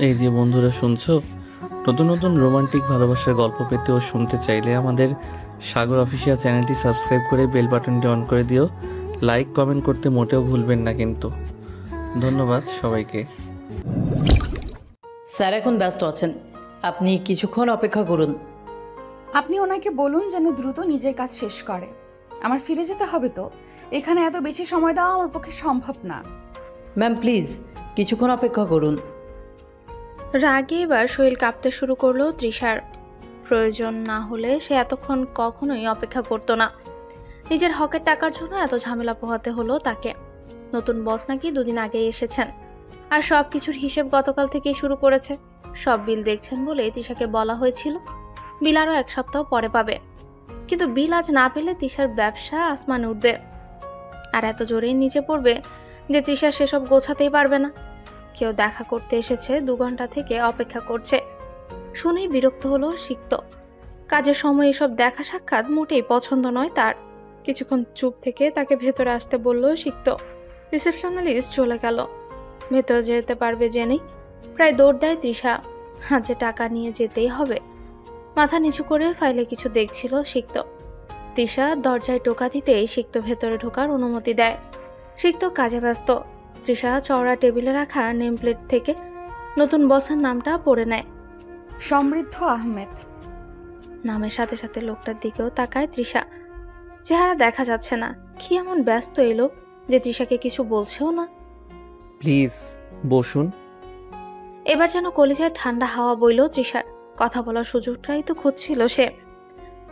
এই যে বন্ধুরা শুনছো, নতুন নতুন রোমান্টিক ভালোবাসার গল্প পেতে ও শুনতে চাইলে আমাদের সাগর অফিসিয়াল চ্যানেলটি সাবস্ক্রাইব করে বেল বাটনটি অন করে দিও। লাইক কমেন্ট করতে মোটেও ভুলবেন না কিন্তু। ধন্যবাদ সবাইকে। স্যার এখন ব্যস্ত আছেন, আপনি কিছুক্ষণ অপেক্ষা করুন। আপনি ওনাকে বলুন যেন দ্রুত নিজের কাজ শেষ করে। আমার ফিরে যেতে হবে তো, এখানে এত বেশি সময় দেওয়া আমার পক্ষে সম্ভব না। ম্যাম প্লিজ কিছুক্ষণ অপেক্ষা করুন। রাগে এবার শরীর কাঁপতে শুরু করলো তৃষার। প্রয়োজন না হলে সে এতক্ষণ কখনোই অপেক্ষা করতো না। নিজের হকের টাকার জন্য এত ঝামেলা পোহাতে হলো তাকে। নতুন বস নাকি দুদিন আগেই এসেছেন, আর সব কিছুর হিসেব গতকাল থেকেই শুরু করেছে। সব বিল দেখছেন বলে তৃষাকে বলা হয়েছিল বিল আরও এক সপ্তাহ পরে পাবে, কিন্তু বিল আজ না পেলে তৃষার ব্যবসা আসমান উঠবে। আর এত জোরেই নিচে পড়বে যে তৃষা সেসব গোছাতেই পারবে না। কেউ দেখা করতে এসেছে, 2 ঘন্টা থেকে অপেক্ষা করছে। শুনেই বিরক্ত হলো সিক্ত। কাজের সময় এসব দেখা সাক্ষাৎ মোটেই পছন্দ নয় তার। কিছুক্ষণ চুপ থেকে তাকে ভেতরে আসতে বলল সিক্ত। রিসেপশনালিস্ট চলে গেল। ভেতরে যেতে পারবে জেনেই প্রায় দৌড় দেয় তৃষা। যে টাকা নিয়ে যেতেই হবে। মাথা নিচু করে ফাইলে কিছু দেখছিল সিক্ত। তৃষা দরজায় টোকা দিতেই সিক্ত ভেতরে ঢোকার অনুমতি দেয়। সিক্ত কাজে ব্যস্ত। তৃষা চওড়া টেবিলে রাখা নেম প্লেট থেকে নতুন বসের নামটা পড়ে নেয়। সমৃদ্ধ আহমেদ। নামের সাথে সাথে লোকটার দিকেও তাকায় তৃষা। চেহারা দেখা যাচ্ছে না, কি এমন ব্যস্ত এই লোক যে তৃষাকে কিছু বলছেও না। প্লিজ বসুন। এবার যেন কলিজায় ঠান্ডা হাওয়া বইল তৃষার। কথা বলার সুযোগটাই তো খুঁজছিল সে।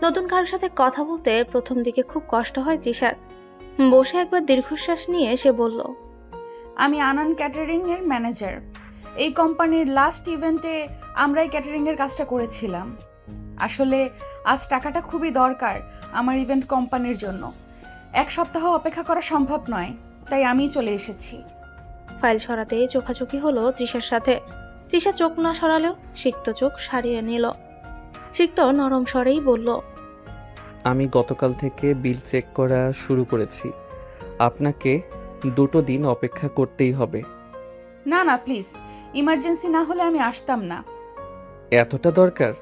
নতুন কারোর সাথে কথা বলতে প্রথম দিকে খুব কষ্ট হয় তৃষার। বসে একবার দীর্ঘশ্বাস নিয়ে সে বলল, আমি আনন্দ ক্যাটারিং এর ম্যানেজার। এই কোম্পানির লাস্ট ইভেন্টে আমরাই ক্যাটারিং এর কাজটা করেছিলাম। আসলে আজ টাকাটা খুবই দরকার আমার ইভেন্ট কোম্পানির জন্য। 1 সপ্তাহ অপেক্ষা করা সম্ভব নয়, তাই আমি চলে এসেছি। ফাইল সরাতে চোখাচোখি হলো তৃষার সাথে। তৃষা চোখ না সরালেও সিক্ত চোখ সারিয়ে নিল। সিক্ত নরম স্বরেই বলল, আমি গতকাল থেকে বিল চেক করা শুরু করেছি। আপনাকে 2 দিন অপেক্ষা করতেই হবে। না না প্লিজ, ইমার্জেন্সি না হলে আমি আসতাম না। এতটা দরকার?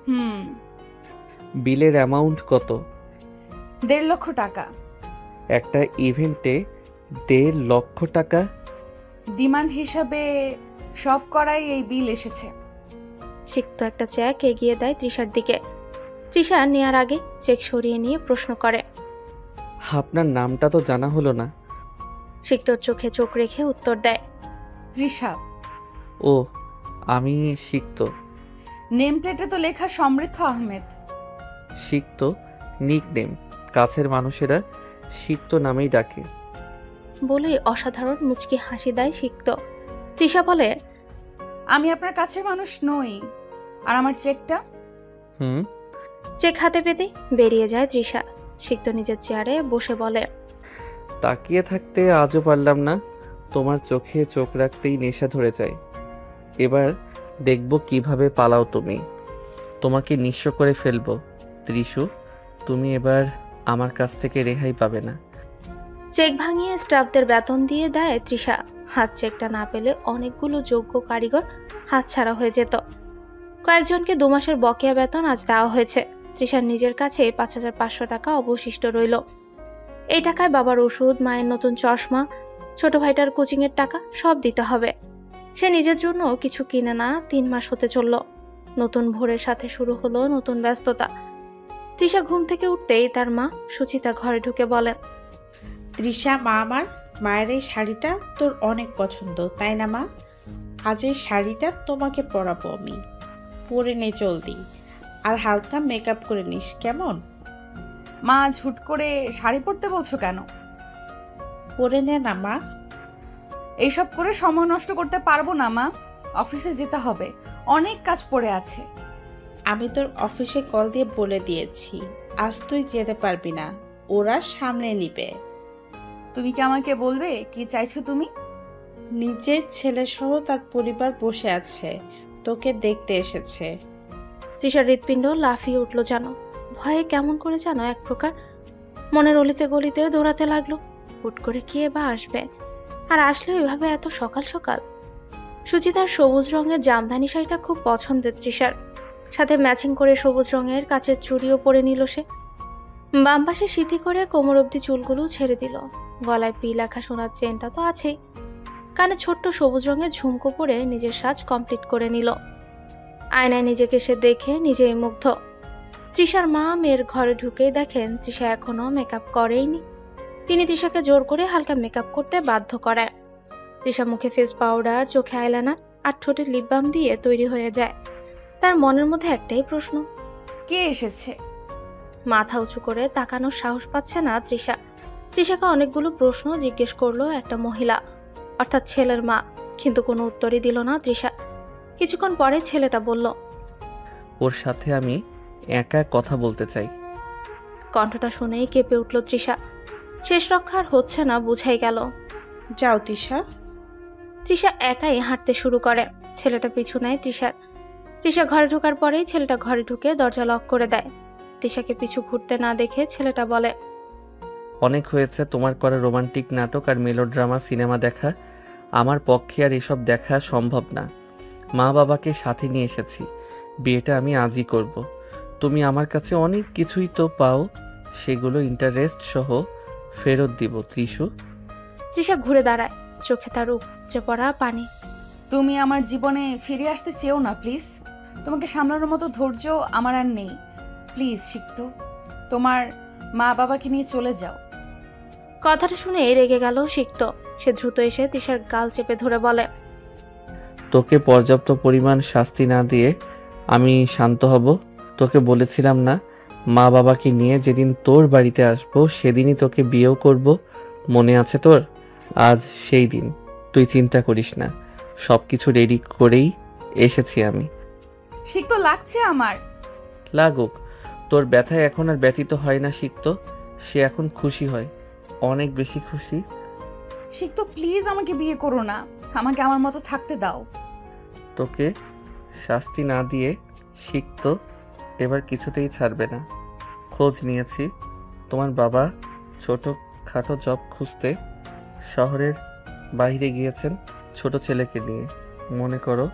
হুম। বিলের অ্যামাউন্ট কত? 1.5 লক্ষ টাকা। একটা ইভেন্টে 1.5 লক্ষ টাকা? ডিমান্ড হিসাবে সব করাই এই বিল এসেছে। সিক্ত একটা চেক এগিয়ে দেয় তৃষার দিকে। তৃষা নেয়ার আগে চেক সরিয়ে নিয়ে প্রশ্ন করে, আপনার নামটা তো জানা হলো না। সিক্তর চোখে চোখ রেখে উত্তর দেয়, তৃষা। ও, আমি সিক্ত। নেম প্লেটে তো লেখা সমৃদ্ধ আহমেদ। সিক্ত নিক নেম, কাছের মানুষেরা সিক্ত নামেই ডাকে। বলেই অসাধারণ মুচকি হাসি দেয় সিক্ত। তৃষা বলে, আমি আপনার কাছের মানুষ নই। আর আমার চেকটা? হুম। চেক হাতে পেতেই বেরিয়ে যায় তৃষা। সিক্ত নিজের চেয়ারে বসে বলে, তাকিয়ে থাকতে আজও পারলাম না। তোমার চোখে চোখ রাখতেই নেশা ধরে যায়। এবার দেখব কিভাবে পালাও তুমি। তোমাকে নিঃস্ব করে ফেলবো। ত্রিশু, তুমি এবার আমার কাছ থেকে রেহাই পাবে না। চেক ভাঙিয়ে স্টাফদের বেতন দিয়ে দেয় তৃষা। হাত চেকটা না পেলে অনেকগুলো যোগ্য কারিগর হাতছাড়া হয়ে যেত। কয়েকজনকে 2 মাসের বকেয়া বেতন আজ দেওয়া হয়েছে। তৃষার নিজের কাছে 5,500 টাকা অবশিষ্ট রইল। এই টাকায় বাবার ওষুধ, মায়ের নতুন চশমা, ছোট ভাইটার কোচিংয়ের টাকা সব দিতে হবে। সে নিজের জন্য কিছু কিনে না 3 মাস হতে চলল। নতুন ভোরের সাথে শুরু হলো নতুন ব্যস্ততা। তৃষা ঘুম থেকে উঠতেই তার মা সুচিতা ঘরে ঢুকে বলেন, তৃষা মা, আমার মায়ের এই শাড়িটা তোর অনেক পছন্দ তাই না মা? আজ এই শাড়িটা তোমাকে পরাবো আমি। পরে নে জলদি, আর হালকা মেকআপ করে নিস কেমন? মা, ঝুট করে শাড়ি পরতে বলছো কেন? পরে নে না মা। এইসব করে সময় নষ্ট করতে পারবো না মা। অফিসে যেতে হবে, অনেক কাজ পড়ে আছে। আমি তোর অফিসে কল দিয়ে বলে দিয়েছি আজ তুই যেতে পারবি না, ওরা সামলে নিবে। তুমি কি আমাকে বলবে কি চাইছো তুমি? নিজের ছেলে সহ তার পরিবার বসে আছে, তোকে দেখতে এসেছে। তৃষার হৃৎপিণ্ড লাফিয়ে উঠল যেন। ভয়ে কেমন করে যেন এক প্রকার মনের অলিতে গলিতে দৌড়াতে লাগলো। হুট করে কে বা আসবে, আর আসলে এভাবে এত সকাল সকাল? সুচিতার সবুজ রঙের জামদানি শাড়িটা খুব পছন্দের তৃষার। সাথে ম্যাচিং করে সবুজ রঙের কাচের চুড়িও পরে নিল সে। বাম পাশে সিথি করে কোমর অব্দি চুলগুলো ছেড়ে দিল। গলায় পি লেখা সোনার চেনটা তো আছেই। কানে ছোট্ট সবুজ রঙের ঝুমকো পরে নিজের সাজ কমপ্লিট করে নিল। আয়নায় নিজেকে সে দেখে নিজেই মুগ্ধ। তৃষার মা মেয়ের ঘরে ঢুকেই দেখেন তৃষা এখনো মেকআপ করেইনি। তিনি তৃষাকে জোর করে হালকা মেকআপ করতে বাধ্য করায়। তৃষা মুখে ফেস পাউডার, চোখে আইলাইনার আর ঠোঁটে লিপ বাম দিয়ে তৈরি হয়ে যায়। তার মনের মধ্যে একটাই প্রশ্ন, কে এসেছে? মাথা উঁচু করে তাকানোর সাহস পাচ্ছে না তৃষা। তৃষাকে অনেকগুলো প্রশ্ন জিজ্ঞেস করলো একটা মহিলা, অর্থাৎ ছেলের মা, কিন্তু কোনো উত্তরই দিল না তৃষা। কিছুক্ষণ পরে ছেলেটা বলল, ওর সাথে আমি একা কথা বলতে চাই। কণ্ঠটা শুনেই কেঁপে উঠল তৃষা। শেষ রক্ষার হচ্ছে না বুঝাই গেল। যাও তৃষা। তৃষা একাই হাঁটতে শুরু করে। ছেলেটা পিছু নেয় তৃষার। তৃষা ঘরে ঢোকার পরেই ছেলেটা ঘরে ঢুকে দরজা লক করে দেয়। তৃষাকে পিছু ঘুরতে না দেখে ছেলেটা বলে, অনেক হয়েছে তোমার করা রোমান্টিক নাটক আর মেলোড্রামা সিনেমা দেখা। আমার পক্ষে আর এসব দেখা সম্ভব না। মা বাবাকে সাথে নিয়ে এসেছি। বিয়েটা আমি আজই করব। তুমি আমার কাছে অনেক কিছুই তো পাও, সেগুলো ইন্টারেস্ট সহ ফেরত দিব ত্রিশু। তৃষা ঘুরে দাঁড়ায়, চোখে তার উপচে পড়া পানি। তুমি আমার জীবনে ফিরে আসতে চেও না প্লিজ। তোমাকে সামলানোর মতো ধৈর্য আমার আর নেই। প্লিজ সিক্ত, তোমার মা বাবাকে নিয়ে চলে যাও। কথাটা শুনে রেগে গেল সিক্ত। সে দ্রুত এসে তৃষার গাল চেপে ধরে বলে, তোকে পর্যাপ্ত পরিমাণ শাস্তি না দিয়ে আমি শান্ত হব? তোকে বলেছিলাম না মা বাবাকে নিয়ে যেদিন তোর বাড়িতে আসবো সেদিনই তোকে বিয়েও করব, মনে আছে তোর? আজ সেই দিন। তুই চিন্তা করিস না, সব কিছু রেডি করেই এসেছি আমি। সিক্ত লাগছে আমার। লাগুক, তোর ব্যথায় এখন আর ব্যথিত হয় না সিক্ত। সে এখন খুশি হয়, অনেক বেশি খুশি। সিক্ত প্লিজ আমাকে বিয়ে করো না, আমাকে আমার মতো থাকতে দাও। তোকে শাস্তি না দিয়ে সিক্ত এবার কিছুতেই ছাড়বে না। খোঁজ নিয়েছি, তোমার বাবা ছোট খাটো জব খুঁজতে শহরের বাইরে গিয়েছেন ছোট ছেলেকে নিয়ে। মনে করো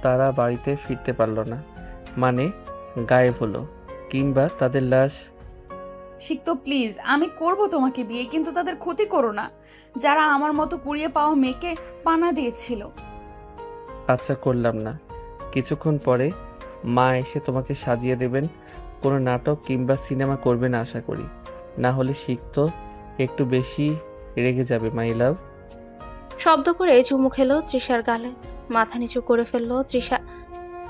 তারা বাড়িতে ফিরতে পারলো না, মানে গায়েব হলো, কিংবা তাদের লাশ। সিক্ত প্লিজ, আমি করব তোমাকে বিয়ে, কিন্তু তাদের ক্ষতি করো না, যারা আমার মতো কুড়িয়ে পাওয়া মেয়েকে পানা দিয়েছিল। আচ্ছা করলাম না। কিছুক্ষণ পরে মা এসে তোমাকে সাজিয়ে দেবেন। কোনো নাটক কিংবা সিনেমা করবে না আশা করি, না হলে সিক্ত একটু বেশি রেগে যাবে মাই লাভ। শব্দ করে চুমু খেলো তৃষার গালে। মাথা নিচু করে ফেললো তৃষা,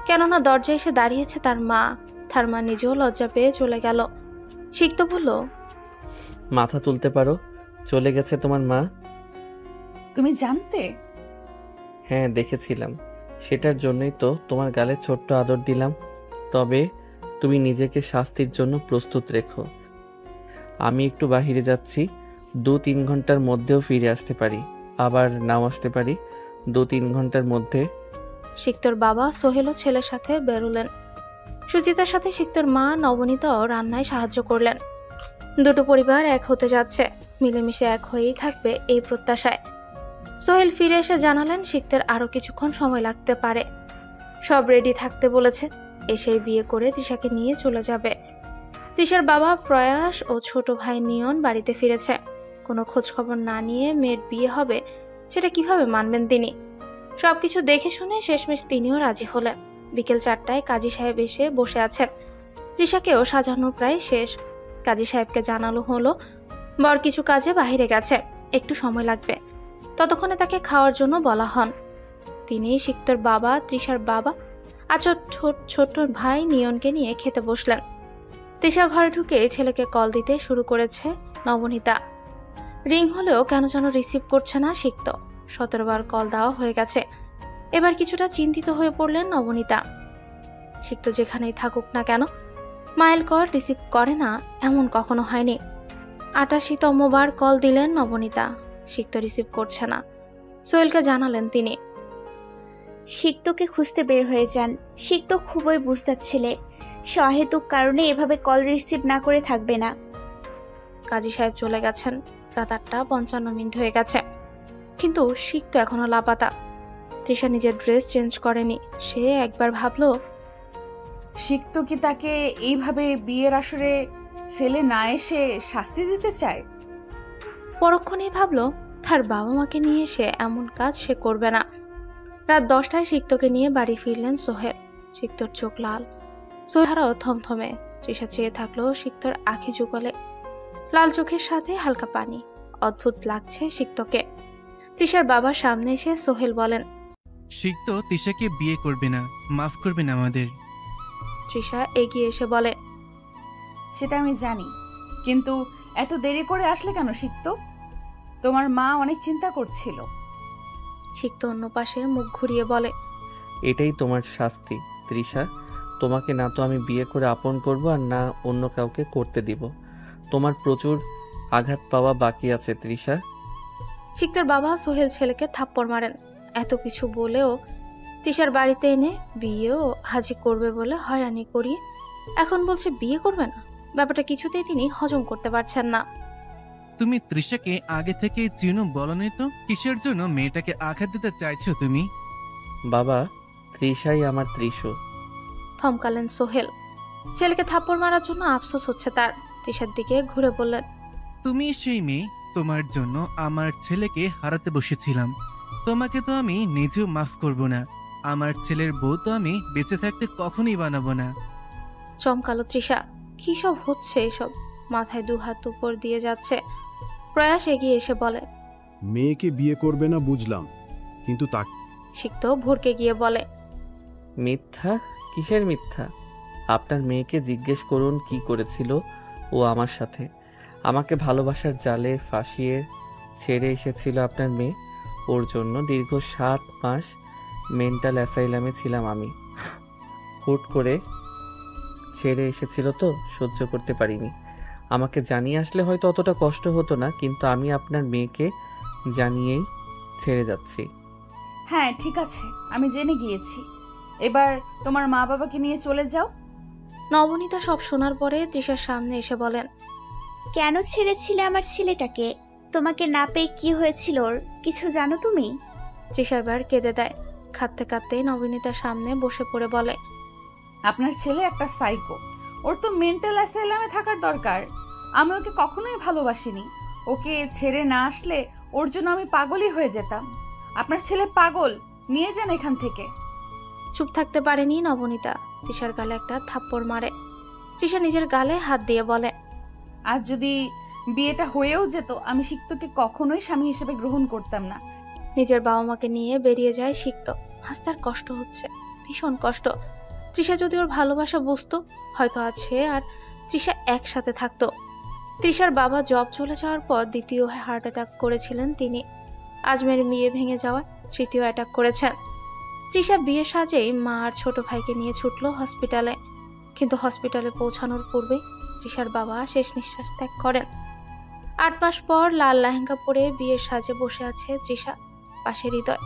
কেননা দরজায় এসে দাঁড়িয়েছে তার মা। তার মা নিজেও লজ্জা পেয়ে চলে গেল। সিক্ত বলল, মাথা তুলতে পারো, চলে গেছে তোমার মা। তুমি জানতে? হ্যাঁ দেখেছিলাম, সেটার জন্যই তো তোমার গালে ছোট্ট আদর দিলাম। তবে তুমি নিজেকে শাস্তির জন্য প্রস্তুত রেখো। আমি একটু বাহিরে যাচ্ছি, 2-3 ঘন্টার মধ্যেও ফিরে আসতে পারি, আবার নাও আসতে পারি। 2-3 ঘন্টার মধ্যে। সিক্তর বাবা সোহেলও ছেলের সাথে বেরোলেন। সুচিতার সাথে সিক্তর মা নবনীতাও রান্নায় সাহায্য করলেন। দুটো পরিবার এক হতে যাচ্ছে, মিলেমিশে এক হয়েই থাকবে এই প্রত্যাশায়। সোহেল ফিরে এসে জানালেন সিক্তের আরো কিছুক্ষণ সময় লাগতে পারে। সব রেডি থাকতে বলেছে, এসেই বিয়ে করে তৃষাকে নিয়ে চলে যাবে। তৃষার বাবা প্রয়াস ও ছোট ভাই নিয়ন বাড়িতে ফিরেছে। কোনো খোঁজ খবর না নিয়ে মেয়ের বিয়ে হবে সেটা কিভাবে মানবেন তিনি? সবকিছু দেখে শুনে শেষমেশ তিনিও রাজি হলেন। বিকেল 4টায় কাজী সাহেব এসে বসে আছেন। তৃষাকেও সাজানো প্রায় শেষ। কাজী সাহেবকে জানালো হলো বর কিছু কাজে বাহিরে গেছে, একটু সময় লাগবে। ততক্ষণে তাকে খাওয়ার জন্য বলা হন। তিনি সিক্তর বাবা, তৃষার বাবা আর ছোট ভাই নিয়নকে নিয়ে খেতে বসলেন। তৃষা ঘরে ঢুকে ছেলেকে কল দিতে শুরু করেছে নবনীতা। রিং হলেও কেন যেন রিসিভ করছে না সিক্ত। 17 বার কল দেওয়া হয়ে গেছে। এবার কিছুটা চিন্তিত হয়ে পড়লেন নবনীতা। সিক্ত যেখানেই থাকুক না কেন, মাইল কল রিসিভ করে না এমন কখনো হয়নি। 88তম বার কল দিলেন নবনীতা, সিক্ত রিসিভ করছে না। সোহেলকে জানালেন তিনি, সিক্তকে খুঁজতে বের হয়ে যান। সিক্ত খুবই বুঝতার ছেলে, সহেতুক কারণে এভাবে কল রিসিভ না করে থাকবে না। কাজী সাহেব চলে গেছেন। রাত 8টা 55 মিনিট হয়ে গেছে, কিন্তু সিক্ত এখনো লাপাতা। তৃষা নিজের ড্রেস চেঞ্জ করেনি। সে একবার ভাবলো সিক্ত কি তাকে এইভাবে বিয়ের আসরে ফেলে না এসে শাস্তি দিতে চায়? পরক্ষণেই ভাবলো তার বাবা মাকে নিয়ে সে এমন কাজ সে করবে না। রাত 10টায় সিক্তকে নিয়ে বাড়ি ফিরলেন সোহেল। সিক্তর চোখ লাল, সোহেলও থমথমে। তৃষা চেয়ে থাকলো সিক্তর আঁখি যুগলে, লাল চোখের সাথে হালকা পানি। অদ্ভুত লাগছে সিক্তকে। তৃষার বাবার সামনে এসে সোহেল বলেন, সিক্ত তিশাকে বিয়ে করবে না, মাফ করবেন আমাদের। তৃষা এগিয়ে এসে বলে, সেটা আমি জানি, কিন্তু এত দেরি করে আসলে কেন সিক্ত? তোমার মা অনেক চিন্তা করছিল। সিক্ত অন্য পাশে মুখ ঘুরিয়ে বলে, এটাই তোমার শাস্তি তৃষা। তোমাকে না তো আমি বিয়ে করে আপন করব, আর না অন্য কাউকে করতে দিব। তোমার প্রচুর আঘাত পাওয়া বাকি আছে তৃষা। সিক্তর বাবা সোহেল ছেলেকে থাপ্পড় মারেন। এত কিছু বলেও তৃষার বাড়িতে এনে বিয়েও হাজি করবে বলে হয়রানি করিয়ে এখন বলছে বিয়ে করবে না। ব্যাপারটা কিছুতেই তিনি হজম করতে পারছেন না। তুমি তৃষাকে আগে থেকে চিনো বলনি তো? কিসের জন্য মেয়েটাকে আঘাত দিতে চাইছো তুমি? বাবা, তৃষাই আমার ত্রিশু। থমকালেন সোহেল। ছেলেকে থাপ্পড় মারার জন্য আফসোস হচ্ছে তার। তৃষার দিকে ঘুরে বললেন, তুমি সেই মেয়ে, তোমার জন্য আমার ছেলেকে হারাতে বসেছিলাম। তোমাকে তো আমি নিজেও মাফ করব না। আমার ছেলের বউ তো আমি বেঁচে থাকতে কখনোই বানাবো না। চমকালো তৃষা। কি সব হচ্ছে এসব? মাথায় দুহাত উপর দিয়ে যাচ্ছে। প্রয়াস এগিয়ে এসে বলে, মেয়েকে বিয়ে করবে না বুঝলাম, কিন্তু তা সিক্ত ভরকে গিয়ে বলে, মিথ্যা? কিসের মিথ্যা? আপনার মেয়েকে জিজ্ঞেস করুন কি করেছিল ও আমার সাথে। আমাকে ভালোবাসার জালে ফাঁসিয়ে ছেড়ে এসেছিল আপনার মেয়ে। ওর জন্য দীর্ঘ 7 মাস মেন্টাল অ্যাসাইলামে ছিলাম আমি। হুট করে ছেড়ে এসেছিল তো সহ্য করতে পারিনি। আমাকে জানিয়ে আসলে হয়তো অতটা কষ্ট হতো না, কিন্তু আমি আপনার মেয়েকে জানিয়েই ছেড়ে যাচ্ছি। হ্যাঁ ঠিক আছে, আমি জেনে গিয়েছি। এবার তোমার মা বাবাকে নিয়ে চলে যাও। নবনীতা সব শোনার পরে তৃষার সামনে এসে বলেন, কেন ছেড়েছিলে আমার ছেলেটাকে? তোমাকে না পেয়ে কি হয়েছিল ওর কিছু জানো তুমি? তৃষা এবার কেঁদে দেয়। কাঁদতে কাঁদতে নবনীতার সামনে বসে পড়ে বলে, আপনার ছেলে একটা সাইকো। ওর তো মেন্টাল অ্যাসাইলামে থাকার দরকার। আমি ওকে কখনোই ভালোবাসিনি। ওকে ছেড়ে না আসলে ওর জন্য আমি পাগলই হয়ে যেতাম। আপনার ছেলে পাগল, নিয়ে যান এখান থেকে। চুপ থাকতে পারেনি নবনীতা। তৃষার গালে একটা থাপ্পড় মারে। তৃষা নিজের গালে হাত দিয়ে বলে, আর যদি বিয়েটা হয়েও যেত, আমি সিক্তকে কখনোই স্বামী হিসেবে গ্রহণ করতাম না। নিজের বাবা মাকে নিয়ে বেরিয়ে যায় সিক্ত। আজ তার কষ্ট হচ্ছে, ভীষণ কষ্ট। তৃষা যদি ওর ভালোবাসা বুঝতো, হয়তো আজ সে আর তৃষা একসাথে থাকতো। তৃষার বাবা জব চলে যাওয়ার পর দ্বিতীয় হার্ট অ্যাটাক করেছিলেন তিনি। আজমের বিয়ে ভেঙে যাওয়ায় তৃতীয় অ্যাটাক করেছেন। তৃষা বিয়ের সাজেই মা আর ছোট ভাইকে নিয়ে ছুটল হসপিটালে। কিন্তু হসপিটালে পৌঁছানোর পূর্বেই তৃষার বাবা শেষ নিঃশ্বাস ত্যাগ করেন। 8 মাস পর লাল লেহেঙ্গা পরে বিয়ের সাজে বসে আছে তৃষা, পাশে হৃদয়।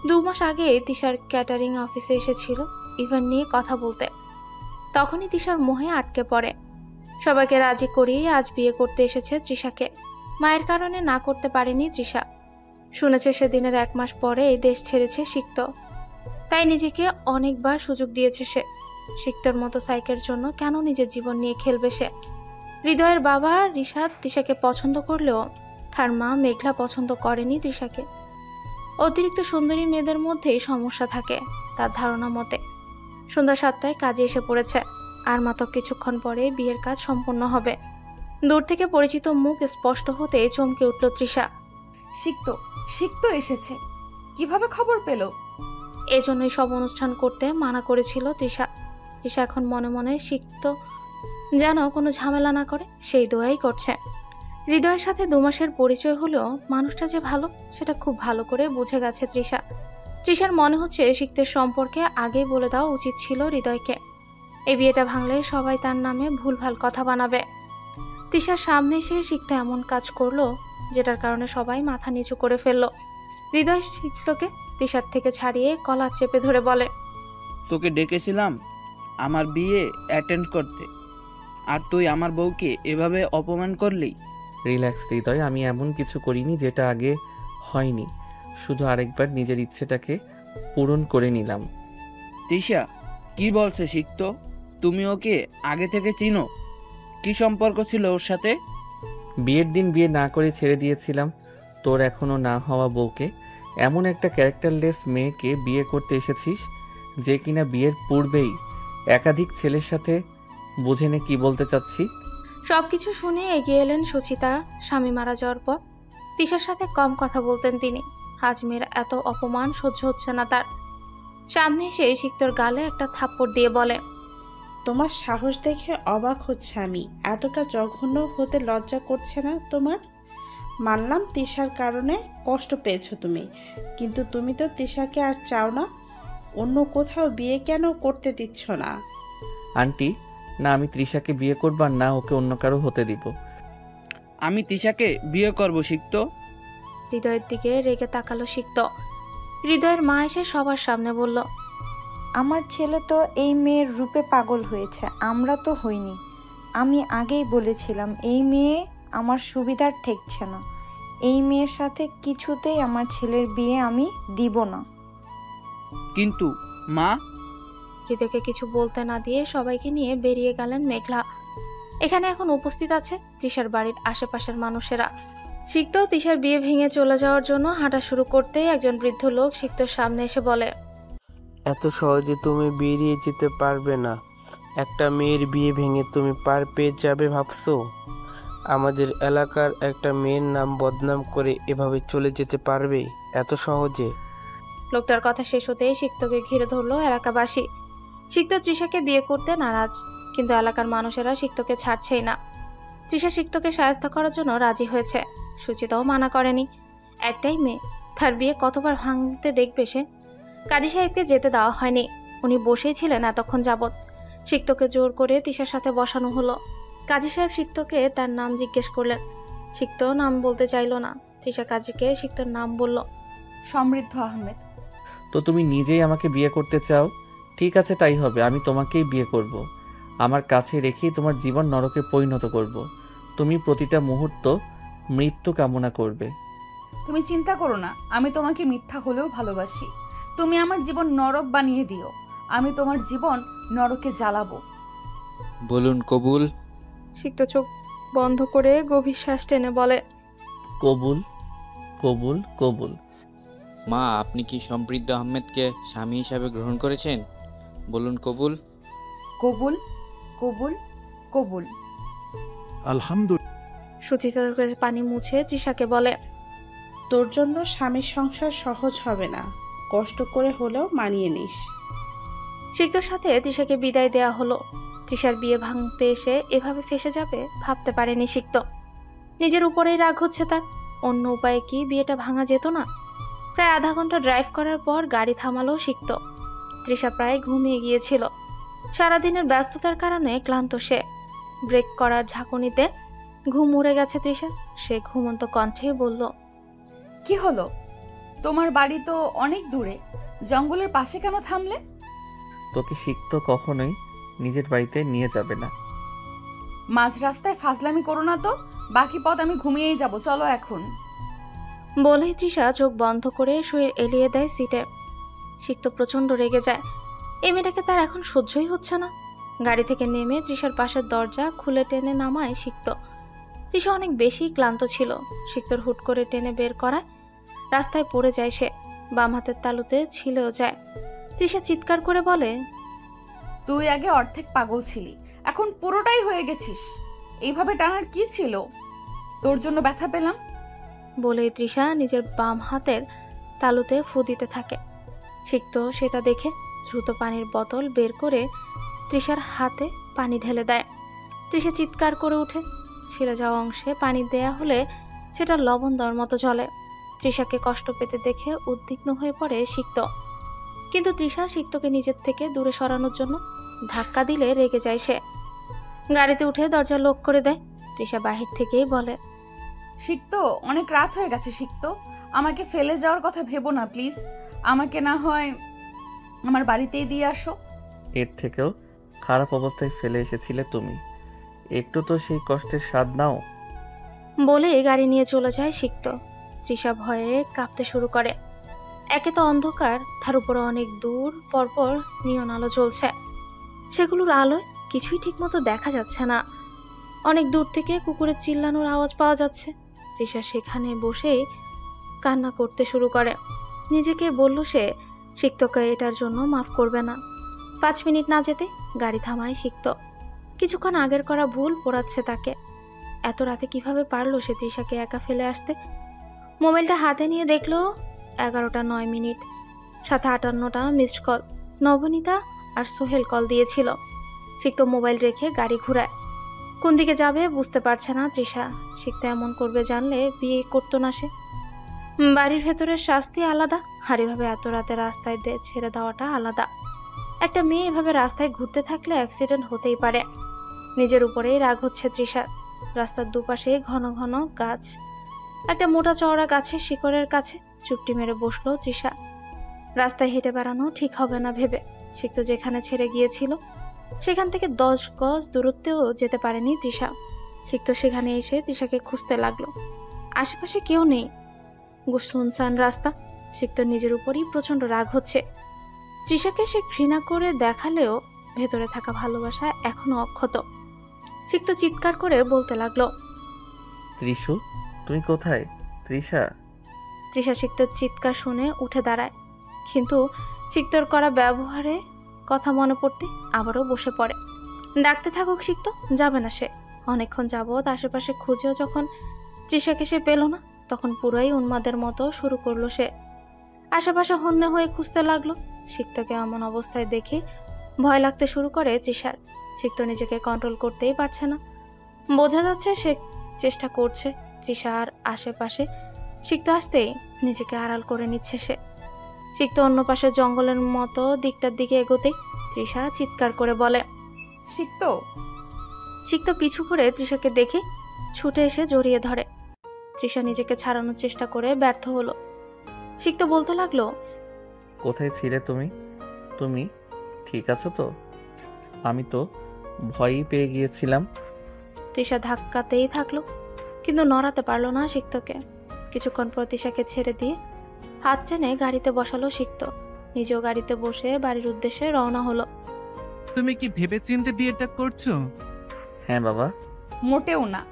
2 মাস আগে তৃষার ক্যাটারিং অফিসে এসেছিল ইভেন্ট নিয়ে কথা বলতে। তখনই তৃষার মোহে আটকে পড়ে। সবাইকে রাজি করিয়ে আজ বিয়ে করতে এসেছে তৃষাকে। মায়ের কারণে না করতে পারেনি তৃষা। শুনেছে সেদিনের 1 মাস পরে এই দেশ ছেড়েছে সিক্ত। তাই নিজেকে অনেকবার সুযোগ দিয়েছে সে। সিক্তর মতো সাইকের জন্য কেন নিজের জীবন নিয়ে খেলবে সে? হৃদয়ের বাবা রিশাদ তৃষাকে পছন্দ করলেও তার মা মেঘলা পছন্দ করেনি তৃষাকে। অতিরিক্ত সুন্দরী মেয়েদের মধ্যেই সমস্যা থাকে তার ধারণা মতে। সন্ধ্যা 7টায় কাজে এসে পড়েছে। আর মাত্র কিছুক্ষণ পরে বিয়ের কাজ সম্পন্ন হবে। দূর থেকে পরিচিত মুখ স্পষ্ট হতে চমকে উঠল তৃষা। সিক্ত সিক্ত এসেছে, কিভাবে খবর পেল? এজন্যই সব অনুষ্ঠান করতে মানা করেছিল তৃষা। তৃষা এখন মনে মনে সিক্ত যেন কোনো ঝামেলা না করে সেই দোয়াই করছে। হৃদয়ের সাথে 2 মাসের পরিচয় হলেও মানুষটা যে ভালো সেটা খুব ভালো করে বুঝে গেছে তৃষা। তৃষার মনে হচ্ছে সিক্তের সম্পর্কে আগেই বলে দেওয়া উচিত ছিল হৃদয়কে। এই বিয়েটা ভাঙলে সবাই তার নামে ভুলভাল কথা বানাবে। তৃষার সামনে এসে সিক্ত এমন কাজ করলো যেটার কারণে সবাই মাথা নিচু করে ফেললো। হৃদয় সিক্তকে তৃষার থেকে ছাড়িয়ে কলার চেপে ধরে বলে, তোকে ডেকেছিলাম আমার বিয়ে অ্যাটেন্ড করতে, আর তুই আমার বউকে এভাবে অপমান করলি। রিল্যাক্স হৃদয়, আমি এমন কিছু করিনি যেটা আগে হয়নি। শুধু আরেকবার নিজের ইচ্ছেটাকে পূরণ করে নিলাম। তৃষা কি বলছে সিক্ত? তুমি ওকে আগে থেকে চিনো? কি সম্পর্ক ছিল ওর সাথে? বিয়ের দিন বিয়ে না করে ছেড়ে দিয়েছিলাম তোর এখনো না হওয়া বউকে। এমন একটা ক্যারেক্টারলেস মেয়েকে বিয়ে করতে এসেছিস যে কিনা বিয়ের পূর্বেই একাধিক ছেলের সাথে। বুঝে নে কি বলতে চাচ্ছি। সবকিছু শুনে এগিয়ে এলেন সুচিতা। স্বামী মারা যাওয়ার পর তিশার সাথে কম কথা বলতেন তিনি। হাজমের এত অপমান সহ্য হচ্ছে না তার। সামনে এসে সিক্তর গালে একটা থাপ্পড় দিয়ে বলে, তোমার সাহস দেখে অবাক হচ্ছে আমি। এতটা জঘন্য হতে লজ্জা করছে না তোমার? মানলাম তৃষার কারণে কষ্ট পেয়েছো তুমি, কিন্তু তুমি তো তৃষাকে আর চাও না। অন্য কোথাও বিয়ে কেন করতে দিচ্ছ না? আন্টি, না আমি তৃষাকে বিয়ে করব আর না ওকে অন্য কারো হতে দিব। আমি তৃষাকে বিয়ে করব সিক্ত। হৃদয়ের দিকে রেগে তাকালো সিক্ত। হৃদয়ের মা এসে সবার সামনে বলল, আমার ছেলে তো এই মেয়ের রূপে পাগল হয়েছে, আমরা তো হইনি। আমি আগেই বলেছিলাম এই মেয়ে আমার সুবিধার ঠেকছে না। এই মেয়ের সাথে কিছুতেই আমার ছেলের বিয়ে আমি দিব না। কিন্তু মা। হৃদয়কে কিছু বলতে না দিয়ে সবাইকে নিয়ে বেরিয়ে গেলেন মেঘলা। এখানে এখন উপস্থিত আছে তৃষার বাড়ির আশেপাশের মানুষেরা। সিক্ত তৃষার বিয়ে ভেঙে চলে যাওয়ার জন্য হাঁটা শুরু করতেই একজন বৃদ্ধ লোক সিক্তর সামনে এসে বলে, এত সহজে তুমি বেরিয়ে যেতে পারবে না। একটা মেয়ের বিয়ে ভেঙে তুমি পার পেয়ে যাবে ভাবছো? আমাদের এলাকার একটা মেয়ের নাম বদনাম করে এভাবে চলে যেতে পারবে এত সহজে? লোকটার কথা শেষ হতেই সিক্তকে ঘিরে ধরলো এলাকাবাসী। সিক্ত তৃষাকে বিয়ে করতে নারাজ, কিন্তু এলাকার মানুষেরা সিক্তকে ছাড়ছেই না। তৃষা সিক্তকে সাহায্য করার জন্য রাজি হয়েছে। সুচিতাও মানা করেনি। একটাই মেয়ে, তার বিয়ে কতবার ভাঙতে দেখবে সে? কাজী সাহেবকে যেতে দেওয়া হয়নি। উনি বসেই ছিলেন এতক্ষণ যাবৎ। সিক্তকে জোর করে তৃষার সাথে বসানো হলো। কাজী সাহেব সিক্তকে তার নাম জিজ্ঞেস করলেন। সিক্ত নাম বলতে চাইল না। তৃষা কাজীকে সিক্তর নাম বলল, সমৃদ্ধ আহমেদ। তো তুমি নিজেই আমাকে বিয়ে করতে চাও? ঠিক আছে, তাই হবে। আমি তোমাকেই বিয়ে করব। আমার কাছে রেখেই তোমার জীবন নরকে পরিণত করব। তুমি প্রতিটা মুহূর্ত মৃত্যু কামনা করবে। তুমি চিন্তা করো না, আমি তোমাকে মিথ্যা হলেও ভালোবাসি। তুমি আমার জীবন নরক বানিয়ে দিও, আমি তোমার জীবন নরকে জ্বালাবো। বলুন কবুল। সিক্ত চোখ বন্ধ করে গভীর শ্বাস টেনে বলে, কবুল, কবুল, কবুল। মা, আপনি কি সমৃদ্ধ আহমেদকে স্বামী হিসাবে গ্রহণ করেছেন? বলুন কবুল। কবুল, কবুল, কবুল। আলহামদুলিল্লাহ। সুচিতার কাছে পানি মুছে তৃষাকে বলে, তোর জন্য স্বামীর সংসার সহজ হবে না, কষ্ট করে হলেও মানিয়ে নিস। সিক্তর সাথে তৃষাকে বিদায় দেয়া হলো। তৃষার বিয়ে ভাঙতে এসে এভাবে ফেসে যাবে ভাবতে পারেনি সিক্ত। নিজের উপরেই রাগ হচ্ছে তার। অন্য উপায়ে কি বিয়েটা ভাঙা যেত না? প্রায় আধা ঘন্টা ড্রাইভ করার পর গাড়ি থামালো সিক্ত। তৃষা প্রায় ঘুমিয়ে গিয়েছিল। সারাদিনের ব্যস্ততার কারণে ক্লান্ত সে। ব্রেক করার ঝাঁকুনিতে ঘুম উড়ে গেছে তৃষা। সে ঘুমন্ত কণ্ঠে বলল, কি হলো? তোমার বাড়ি তো অনেক দূরে, জঙ্গলের পাশে কেন থামলে? তোকে সিক্ত কখনোই নিজের বাড়িতে নিয়ে যাবে না। মাঝ রাস্তায় ফাজলামি করো না তো। বাকি পথ আমি ঘুমিয়েই যাব, চলো এখন। বলেই তৃষা চোখ বন্ধ করে শরীর এলিয়ে দেয় সিটে। সিক্ত প্রচন্ড রেগে যায়। এই মেয়েটাকে তার এখন সহ্যই হচ্ছে না। গাড়ি থেকে নেমে তৃষার পাশের দরজা খুলে টেনে নামায় সিক্ত। তৃষা অনেক বেশি ক্লান্ত ছিল। সিক্তর হুট করে টেনে বের করায় রাস্তায় পড়ে যায় সে। বাম হাতের তালুতে ছিলেও যায়। তৃষা চিৎকার করে বলে, তুই আগে অর্ধেক পাগল ছিলি, এখন পুরোটাই হয়ে গেছিস। এইভাবে টানার কি ছিল? তোর জন্য ব্যথা পেলাম। বলেই তৃষা নিজের বাম হাতের তালুতে ফু দিতে থাকে। সিক্ত সেটা দেখে দ্রুত পানির বোতল বের করে তৃষার হাতে পানি ঢেলে দেয়। তৃষা চিৎকার করে উঠে। ছিলে যাওয়া অংশে পানি দেয়া হলে সেটা লবণ দেওয়ার মতো জ্বলে। তৃষাকে কষ্ট পেতে দেখে উদ্বিগ্ন হয়ে পড়ে সিক্ত। কিন্তু তৃষা সিক্তকে নিজের থেকে দূরে সরানোর জন্য ধাক্কা দিলে রেগে যায় সে। গাড়িতে উঠে দরজা লক করে দেয়। তৃষা বাহির থেকেই বলে, সিক্ত, অনেক রাত হয়ে গেছে সিক্ত, আমাকে ফেলে যাওয়ার কথা ভেবো না প্লিজ। আমাকে না হয় আমার বাড়িতেই দিয়ে আসো। এর থেকেও খারাপ অবস্থায় ফেলে এসেছিলে তুমি, একটু তো সেই কষ্টের স্বাদ নাও। বলে গাড়ি নিয়ে চলে যায় সিক্ত। তৃষা ভয়ে কাঁপতে শুরু করে। একে তো অন্ধকার, তার উপরে অনেক দূর পরপর নিয়ন আলো জ্বলছে, সেগুলোর আলোয় কিছুই ঠিকমতো দেখা যাচ্ছে না। অনেক দূর থেকে কুকুরের চিল্লানোর আওয়াজ পাওয়া যাচ্ছে। তৃষা সেখানে বসেই কান্না করতে শুরু করে। নিজেকে বলল সে সিক্তকে এটার জন্য মাফ করবে না। 5 মিনিট না যেতে গাড়ি থামায় সিক্ত। কিছুক্ষণ আগের করা ভুল পোড়াচ্ছে তাকে। এত রাতে কিভাবে পারলো সে তৃষাকে একা ফেলে আসতে? মোবাইলটা হাতে নিয়ে দেখলো 11টা 9 মিনিট, সাথে 58টা মিসড কল। নবনীতা আর সোহেল কল দিয়েছিল। সিক্ত মোবাইল রেখে গাড়ি ঘুরায়। কোন দিকে যাবে বুঝতে পারছে না তৃষা। সিক্ত এমন করবে জানলে বিয়ে করতো না সে। বাড়ির ভেতরের শাস্তি আলাদা, আর এভাবে এত রাতে রাস্তায় ছেড়ে দেওয়াটা আলাদা। একটা মেয়ে এভাবে রাস্তায় ঘুরতে থাকলে অ্যাক্সিডেন্ট হতেই পারে। নিজের উপরেই রাগ হচ্ছে তৃষার। রাস্তার দুপাশে ঘন ঘন গাছ। একটা মোটা চওড়া গাছের শিকড়ের কাছে চুপটি মেরে বসলো তৃষা। রাস্তায় হেঁটে বেড়ানো ঠিক হবে না ভেবে সিক্ত যেখানে ছেড়ে গিয়েছিল সেখান থেকে 10 গজ দূরত্বেও যেতে পারেনি তৃষা। সিক্ত সেখানে এসে তৃষাকে খুঁজতে লাগলো। আশেপাশে কেউ নেই, সুনসান রাস্তা। সিক্ত নিজের উপরই প্রচন্ড রাগ হচ্ছে। তৃষাকে সে ঘৃণা করে দেখালেও ভেতরে থাকা ভালোবাসা এখনো অক্ষত। সিক্ত চিৎকার করে বলতে লাগলো, ত্রিশু, তুমি কোথায়? তৃষা। তৃষা সিক্তর চিৎকার শুনে উঠে দাঁড়ায়, কিন্তু সিক্তর করা ব্যবহারে কথা মনে পড়তে আবারও বসে পড়ে। ডাকতে থাকুক সিক্ত, যাবে না সে। অনেকক্ষণ যাবৎ আশেপাশে খুঁজেও যখন তৃষাকে সে পেল না, তখন পুরোই উন্মাদের মতো শুরু করলো সে। আশেপাশে হন্যে হয়ে খুঁজতে লাগলো। সিক্তকে এমন অবস্থায় দেখে ভয় লাগতে শুরু করে তৃষার। সিক্ত নিজেকে কন্ট্রোল করতেই পারছে না। বোঝা যাচ্ছে সে চেষ্টা করছে। তৃষার আশেপাশে সিক্ত আসতেই নিজেকে আড়াল করে নিচ্ছে সে। সিক্ত অন্য পাশে জঙ্গলের মতো দিকটার দিকে এগোতেই তৃষা চিৎকার করে বলে, সিক্ত। সিক্ত পিছু করে তৃষাকে দেখে ছুটে এসে জড়িয়ে ধরে। তৃষা নিজেকে ছাড়ানোর চেষ্টা করে ব্যর্থ হলো। সিক্ত বলতে লাগলো, কোথায় ছিলে তুমি? তুমি ঠিক আছো তো? আমি তো ভয়ই পেয়ে গিয়েছিলাম। তৃষা ধাক্কাতেই থাকলো, কিন্তু নড়াতে পারলো না সিক্তকে। কিছুক্ষণ পর তৃষাকে ছেড়ে দিয়ে হাত টেনে গাড়িতে বসালো সিক্ত। নিজেও গাড়িতে বসে বাড়ির উদ্দেশ্যে রওনা হলো। তুমি কি ভেবেচিন্তে বিয়েটা করছো? হ্যাঁ বাবা। মোটেও না,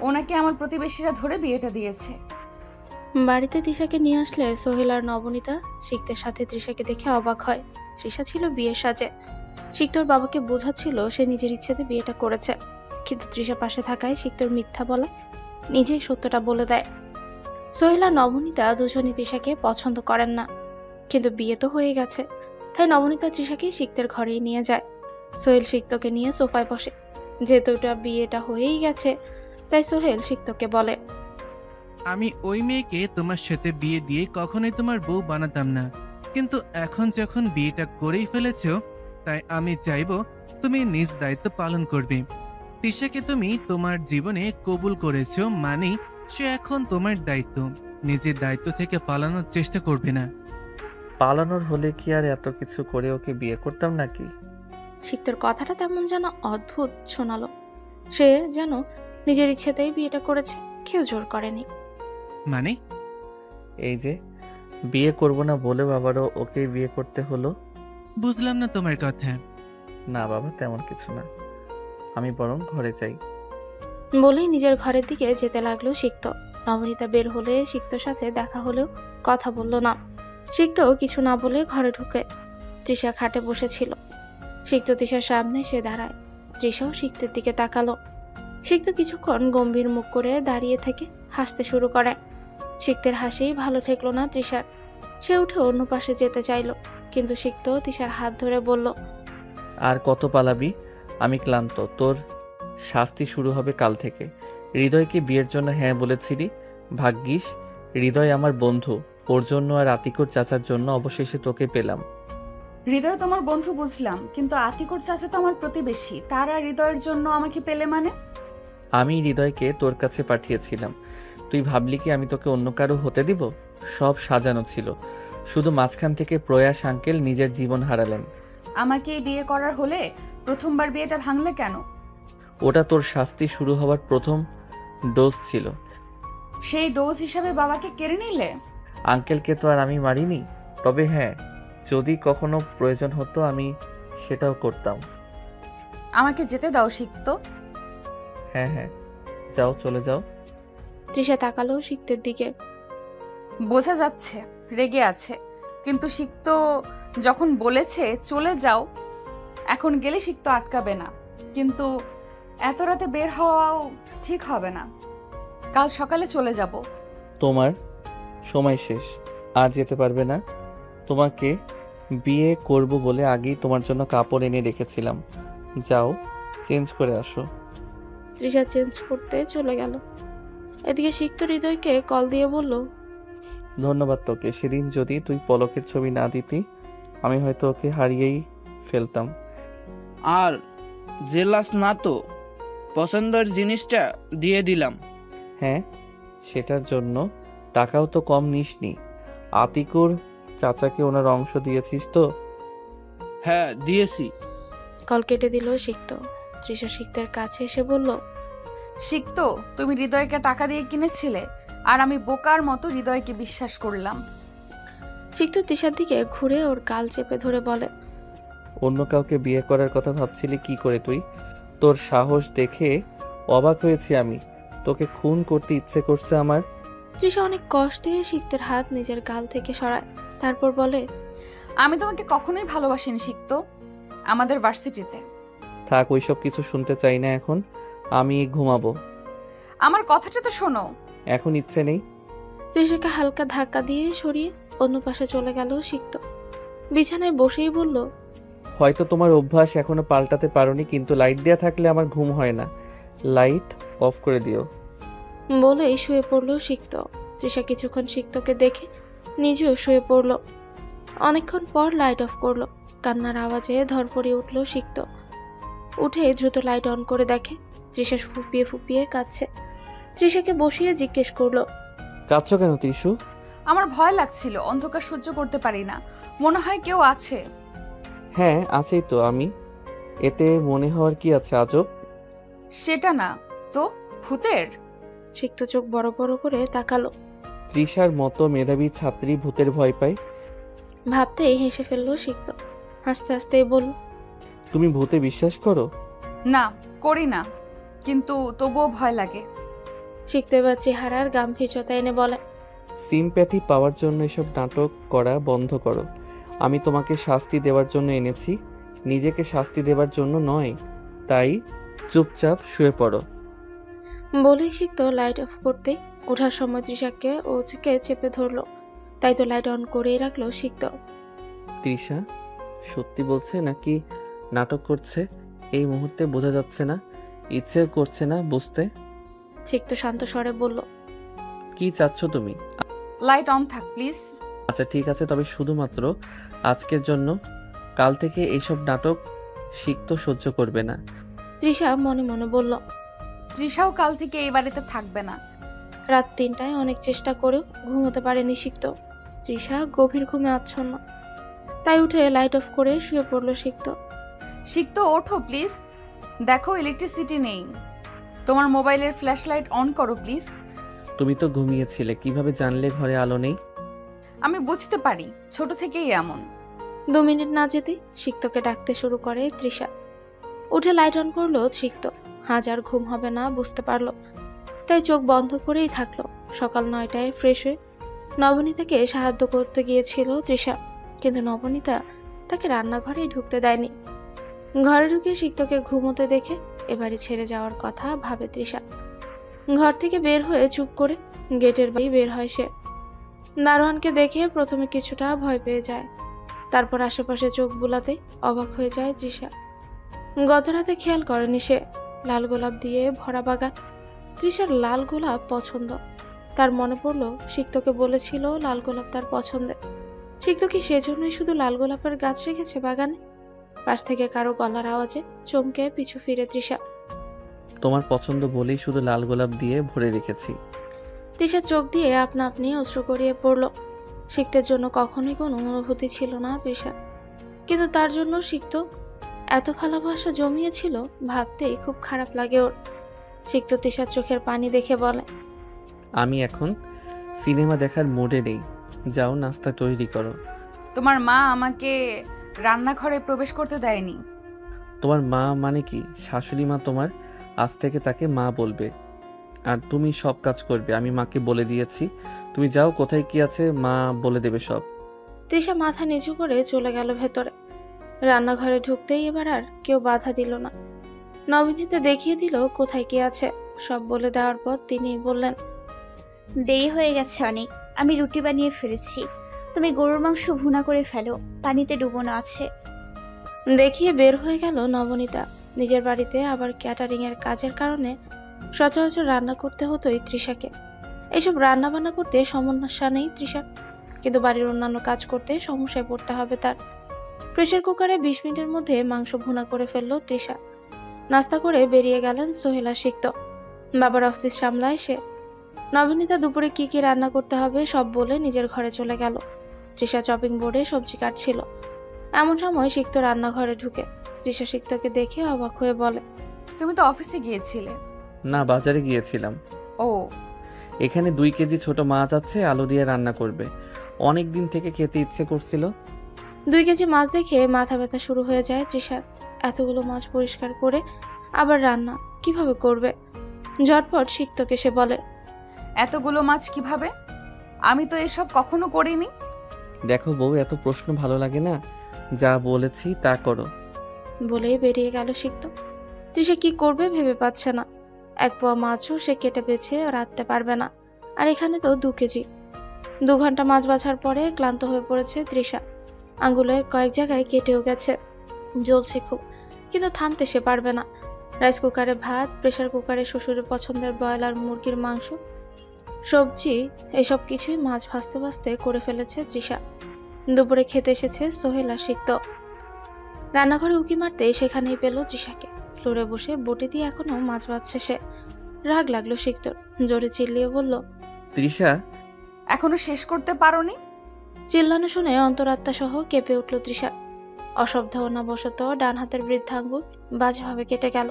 ওনাকে আমার প্রতিবেশীরা ধরে বিয়েটা দিয়েছে। বাড়িতে তৃষাকে নিয়ে আসলে সোহেল আর নবনীতা সিক্তের সাথে তৃষাকে দেখে অবাক হয়। তৃষা ছিল বিয়ের সাজে। সিক্তর বাবাকে বোঝাচ্ছিল সে নিজের ইচ্ছেতে বিয়েটা করেছে, কিন্তু তৃষা পাশে থাকায় সিক্তর মিথ্যা বলে নিজেই সত্যটা বলে দেয়। সোহেল আর নবনীতা দুজনই তৃষাকে পছন্দ করেন না, কিন্তু বিয়ে তো হয়ে গেছে, তাই নবনীতা তৃষাকে সিক্তের ঘরেই নিয়ে যায়। সোহেল সিক্তকে নিয়ে সোফায় বসে। যেহেতু বিয়েটা হয়েই গেছে, তাই সোহেল সিক্তকে বলে, আমি ওই মেয়েকে তোমার সাথে বিয়ে দিয়ে কখনোই তোমার বউ বানাতাম না, কিন্তু এখন যখন বিয়েটা করেই ফেলেছো, তাই আমি চাইবো তুমি নিজ দায়িত্ব পালন করবে। তৃষাকে তুমি তোমার জীবনে কবুল করেছো, মানে সে এখন তোমার দায়িত্ব। নিজের দায়িত্ব থেকে পালানোর চেষ্টা করবে না। পালানোর হলে কি আর এত কিছু করে ওকে বিয়ে করতাম নাকি? সিক্তর কথাটা তেমন যেন অদ্ভুত শোনালো। সে যেন নিজের ইচ্ছেতেই বিয়েটা করেছে, কেউ জোর করেনি। মানে? এই যে বিয়ে করব না বলেও আবারও ওকে বিয়ে করতে হলো। বুঝলাম না তোমার কথা। না বাবা, তেমন কিছু না, আমি বরং ঘরে যাই। বলেই নিজের ঘরের দিকে যেতে লাগলো সিক্ত। নবনীতা বের হলে সিক্তর সাথে দেখা হলেও কথা বলল না। সিক্ত কিছু না বলে ঘরে ঢুকে তৃষা খাটে বসেছিল। সিক্ত তৃষার সামনে সে দাঁড়ায়। তৃষাও সিক্তের দিকে তাকালো। সিক্ত কিছুক্ষণ গম্ভীর মুখ করে দাঁড়িয়ে থেকে হাসতে শুরু করে। সিক্তের হাসি ভালো ঠেকলো না তৃষার। সে উঠে অন্য পাশে যেতে চাইল, কিন্তু সিক্ত তৃষার হাত ধরে বলল, আর কত পালাবি? আমি ক্লান্ত। তোর শাস্তি শুরু হবে কাল থেকে। হৃদয়কে বিয়ের জন্য হ্যাঁ বলেছিলি, ভাগ্যিস হৃদয় আমার বন্ধু, ওর জন্য আর আতিকুর চাচার জন্য অবশেষে তোকে পেলাম। হৃদয় তোমার বন্ধু বুঝলাম, কিন্তু আতিকুর চাচা তো আমার প্রতিবেশী, তারা হৃদয়ের জন্য আমাকে পেলে মানে? আমি হৃদয়কে তোর কাছে পাঠিয়েছিলাম। তুই ভাবলি কি আমি তোকে অন্য কারো হতে দিব? সব সাজানো ছিল, শুধু মাঝখান থেকে প্রয়াস আঙ্কেল নিজের জীবন হারালেন। আমাকে বিয়ে করার হলে প্রথমবার বিয়েটা ভাঙলে কেন? ওটা তোর শাস্তি শুরু হওয়ার প্রথম ডোজ ছিল। সেই ডোজ হিসাবে বাবাকে কেড়ে নিলে? আঙ্কেলকে তো আর আমি মারিনি। তবে হ্যাঁ, যদি কখনো প্রয়োজন হতো আমি সেটাও করতাম। আমাকে যেতে দাও সিক্ত। হ্যাঁ হ্যাঁ, যাও, চলে যাও। তৃষা তাকালো সিক্তের দিকে। বোঝা যাচ্ছে রেগে আছে, কিন্তু সিক্ত যখন বলেছে চলে যাও, এখন গেলে সিক্ত আটকাবে না। কিন্তু এত রাতে বের হওয়াও ঠিক হবে না। কাল সকালে চলে যাব। তোমার সময় শেষ, আর যেতে পারবে না। তোমাকে বিয়ে করব বলে আগেই তোমার জন্য কাপড় এনে রেখেছিলাম। যাও, চেঞ্জ করে আসো। তৃষা চেঞ্জ করতে চলে গেল। এদিকে সিক্ত হৃদয়কে কল দিয়ে বলল, ধন্যবাদ তোকে। সেদিন যদি তুই পলকের ছবি না দিতি, আমি হয়তো ওকে হারিয়েই ফেলতাম। আর জেলাস না তো, পছন্দের জিনিসটা দিয়ে দিলাম। হ্যাঁ, সেটার জন্য টাকাও তো কম নিসনি। আতিকুর চাচাকে ওনার অংশ দিয়েছিস তো? হ্যাঁ দিয়েছি। কল কেটে দিল সিক্ত। তৃষা সিক্তের কাছে এসে বলল, সিক্ত, তুমি হৃদয়কে টাকা দিয়ে কিনেছিলে, আর আমি বোকার মতো হৃদয়কে বিশ্বাস করলাম। সিক্ত তৃষার দিকে ঘুরে ওর গাল চেপে ধরে বলে, অন্য কাউকে বিয়ে করার কথা ভাবছিলি কি করে তুই? তোর সাহস দেখে অবাক হয়েছি আমি। তোকে খুন করতে ইচ্ছে করছে আমার। তৃষা অনেক কষ্টে সিক্তের হাত নিজের গাল থেকে সরায়, তারপর বলে, আমি তোমাকে কখনোই ভালোবাসিনি সিক্ত, আমাদের ভার্সিটিতে। থাক, ওইসব কিছু শুনতে চাই না এখন। আমি ঘুমাবো। আমার কথাটা তো শোনো। এখন ইচ্ছে নেই। তৃষাকে হালকা ধাক্কা দিয়ে সরিয়ে অন্য পাশে চলে গেল সিক্ত। বিছানায় বসেই বলল, হয়তো তোমার অভ্যাস এখনো পাল্টাতে পারোনি, কিন্তু লাইট দেয়া থাকলে আমার ঘুম হয় না। লাইট অফ করে দিও। বলেই শুয়ে পড়ল সিক্ত। তৃষা কিছুক্ষণ সিক্তকে দেখে নিজেও শুয়ে পড়ল। অনেকক্ষণ পর লাইট অফ করলো। কান্নার আওয়াজে ধরফড়িয়ে উঠল সিক্ত। উঠে দ্রুত লাইট অন করে দেখে তৃষা ফুপিয়ে ফুপিয়ে কাঁদছে। তৃষাকে বসিয়ে জিজ্ঞেস করলো, কাঁদছো কেন ত্রিশু? আমার ভয় লাগছিল, অন্ধকার সহ্য করতে পারি না, মনে হয় কেউ আছে। হ্যাঁ আছেই তো আমি, এতে মনে হওয়ার কি আছে আজব? সেটা না তো, ভূতের। সিক্ত চোখ বড় বড় করে তাকালো। তৃষার মতো মেধাবী ছাত্রী ভূতের ভয় পায়? ভাবতেই হেসে ফেললো সিক্ত। হাসতে হাসতেই বলল, তুমি ভূতে বিশ্বাস করো? না, করি না, কিন্তু তবুও ভয় লাগে। সিক্ত এবার চেহারার গাম্ভীর্যতা এনে বলে, সিম্প্যাথি পাওয়ার জন্য এসব নাটক করা বন্ধ করো। আমি তোমাকে শাস্তি দেওয়ার জন্য এনেছি, নিজেকে শাস্তি দেওয়ার জন্য নয়। তাই চুপচাপ শুয়ে পড়ো। বলেই সিক্ত লাইট অফ করতে ওঠার সময় তৃষাকে ওকে চেপে ধরলো। তাই তো লাইট অন করেই রাখলো সিক্ত। তৃষা সত্যি বলছে নাকি নাটক করছে এই মুহূর্তে বোঝা যাচ্ছে না, ইচ্ছে করছে না বুঝতে। সিক্ত শান্ত স্বরে বলল, কি চাচ্ছ তুমি? লাইট অন থাক প্লিজ। আচ্ছা ঠিক আছে, তবে শুধুমাত্র আজকের জন্য। কাল থেকে এইসব নাটক সিক্ত সহ্য করবে না। তৃষা মনে মনে বলল। তৃষাও কাল থেকে এই বাড়িতে থাকবে না। রাত 3টায় অনেক চেষ্টা করেও ঘুমোতে পারেনি সিক্ত। তৃষা গভীর ঘুমে আচ্ছন্ন। তাই উঠে লাইট অফ করে শুয়ে পড়ল সিক্ত। সিক্ত ওঠো প্লিজ, দেখো ইলেকট্রিসিটি নেই। তোমার মোবাইলের ফ্ল্যাশ লাইট অন করো প্লিজ। তুমি তো ঘুমিয়েছিলে, কিভাবে জানলে ঘরে আলো নেই? আমি বুঝতে পারি, ছোট থেকেই এমন। 2 মিনিট না যেতে সিক্তকে ডাকতে শুরু করে তৃষা। উঠে লাইট অন করলো সিক্ত। হাজার ঘুম হবে না বুঝতে পারলো, তাই চোখ বন্ধ করেই থাকলো। সকাল 9টায় ফ্রেশ হয়ে নবনীতাকে সাহায্য করতে গিয়েছিল তৃষা, কিন্তু নবনীতা তাকে রান্নাঘরেই ঢুকতে দেয়নি। ঘরে ঢুকে সিক্তকে ঘুমোতে দেখে এবারে ছেড়ে যাওয়ার কথা ভাবে তৃষা। ঘর থেকে বের হয়ে চুপ করে গেটের বাইরে বের হয় সে। দারোয়ানকে দেখে প্রথমে কিছুটা ভয় পেয়ে যায়, তারপর আশেপাশে চোখ বুলাতে অবাক হয়ে যায় তৃষা। গত রাতে খেয়াল করেনি সে লাল গোলাপ দিয়ে ভরা বাগান। তৃষার লাল গোলাপ পছন্দ। তার মনে পড়লো সিক্তকে বলেছিল লাল গোলাপ তার পছন্দের। সিক্ত কি সেজন্যই শুধু লাল গোলাপের গাছ রেখেছে বাগানে? পাশ থেকে কারো গলার আওয়াজে চমকে পিছু ফিরে তৃষা। তোমার পছন্দ বলেই শুধু লাল গোলাপ দিয়ে ভরে রেখেছি। তৃষা চোখ দিয়ে আপনা আপনি অশ্রু গড়িয়ে পড়ল। সিক্তের জন্য কখনোই কোনো অনুভূতি ছিল না তৃষা, কিন্তু তার জন্য সিক্ত এত ভালোবাসা জমিয়েছিল ভাবতেই খুব খারাপ লাগে ওর। সিক্ত তৃষার চোখের পানি দেখে বলে, আমি এখন সিনেমা দেখার মুডে নেই, যাও নাস্তা তৈরি করো। তোমার মা আমাকে রান্নাঘরে প্রবেশ করতে দেয়নি। তোমার মা মানে কি? শাশুড়ি মা তোমার। আজ থেকে তাকে মা বলবে, আর তুমি সব কাজ করবে। আমি মাকে বলে দিয়েছি। তুমি যাও, কোথায় কি আছে মা বলে দেবে সব। তৃষা মাথা নিচু করে চলে গেল ভেতরে। রান্নাঘরে ঢুকতেই এবার আর কেউ বাধা দিল না। নবনীতা দেখিয়ে দিল কোথায় কি আছে। সব বলে দেওয়ার পর তিনি বললেন, দেরি হয়ে গেছে অনেক, আমি রুটি বানিয়ে ফেলেছি। তুমি গরুর মাংস ভুনা করে ফেলো, পানিতে ডুবোনো আছে। দেখিয়ে বের হয়ে গেল নবনীতা। নিজের বাড়িতে আবার ক্যাটারিং এর কাজের কারণে সচরাচর রান্না করতে হতোই তৃষাকে। এইসব রান্না বান্না করতে সমস্যা নেই তৃষার, কিন্তু বাড়ির অন্যান্য কাজ করতে সমস্যায় পড়তে হবে তার। প্রেসার কুকারে 20 মিনিটের মধ্যে মাংস ভুনা করে ফেলল তৃষা। নাস্তা করে বেরিয়ে গেলেন সোহেল আর সিক্ত। বাবার অফিস সামলায় সে। নবনীতা দুপুরে কি কি রান্না করতে হবে সব বলে নিজের ঘরে চলে গেল। তৃষা চপিং বোর্ডে সবজি কাটছিল। এমন সময় সিক্ত রান্নাঘরে ঢুকে। তৃষা সিক্তকে দেখে অবাক হয়ে বলে, তুমি তো অফিসে গিয়েছিলে। না, বাজারে গিয়েছিলাম। ও, এখানে 2 কেজি ছোট মাছ আছে, আলু দিয়ে রান্না করবে। অনেক দিন থেকে খেতে ইচ্ছে করছিল। 2 কেজি মাছ দেখে মাথা ব্যথা শুরু হয়ে যায় তৃষার। এতগুলো মাছ পরিষ্কার করে আবার রান্না কিভাবে করবে? ঝটপট সিক্তকে সে বলে, এতগুলো মাছ কিভাবে? আমি তো এসব কখনো করিনি। দেখো বউ, এত প্রশ্ন ভালো লাগে না। যা বলেছি তা করো। বলেই বেরিয়ে গেল সিক্ত। তৃষা কি করবে ভেবে পাচ্ছে না। 1 পোয়া মাছও সে কেটে বেছে রাখতে পারবে না, আর এখানে তো 2 কেজি। 2 ঘন্টা মাছ বাছার পরে ক্লান্ত হয়ে পড়েছে তৃষা। আঙ্গুলের কয়েক জায়গায় কেটেও গেছে, জ্বলছে খুব, কিন্তু থামতে সে পারবে না। রাইস কুকারে ভাত, প্রেসার কুকারে শ্বশুরের পছন্দের ব্রয়লার মুরগির মাংস, সবজি, এসব কিছুই মাছ ভাজতে ভাজতে করে ফেলেছে তৃষা। দুপুরে খেতে এসেছে সোহেল আর সিক্ত। রান্নাঘরে উকি মারতে সেখানেই পেল তৃষাকে। ফ্লোরে বসে বটি দিয়ে এখনো মাছ ভাজছে সে। রাগ লাগলো সিক্তর, জোরে চিল্লিয়ে বলল, তৃষা, এখনো শেষ করতে পারোনি? চিল্লানো শুনে অন্তরাত্মা সহ কেঁপে উঠল তৃষা। অসাবধানতাবশত ডান হাতের বৃদ্ধাঙ্গুল বাজেভাবে কেটে গেল।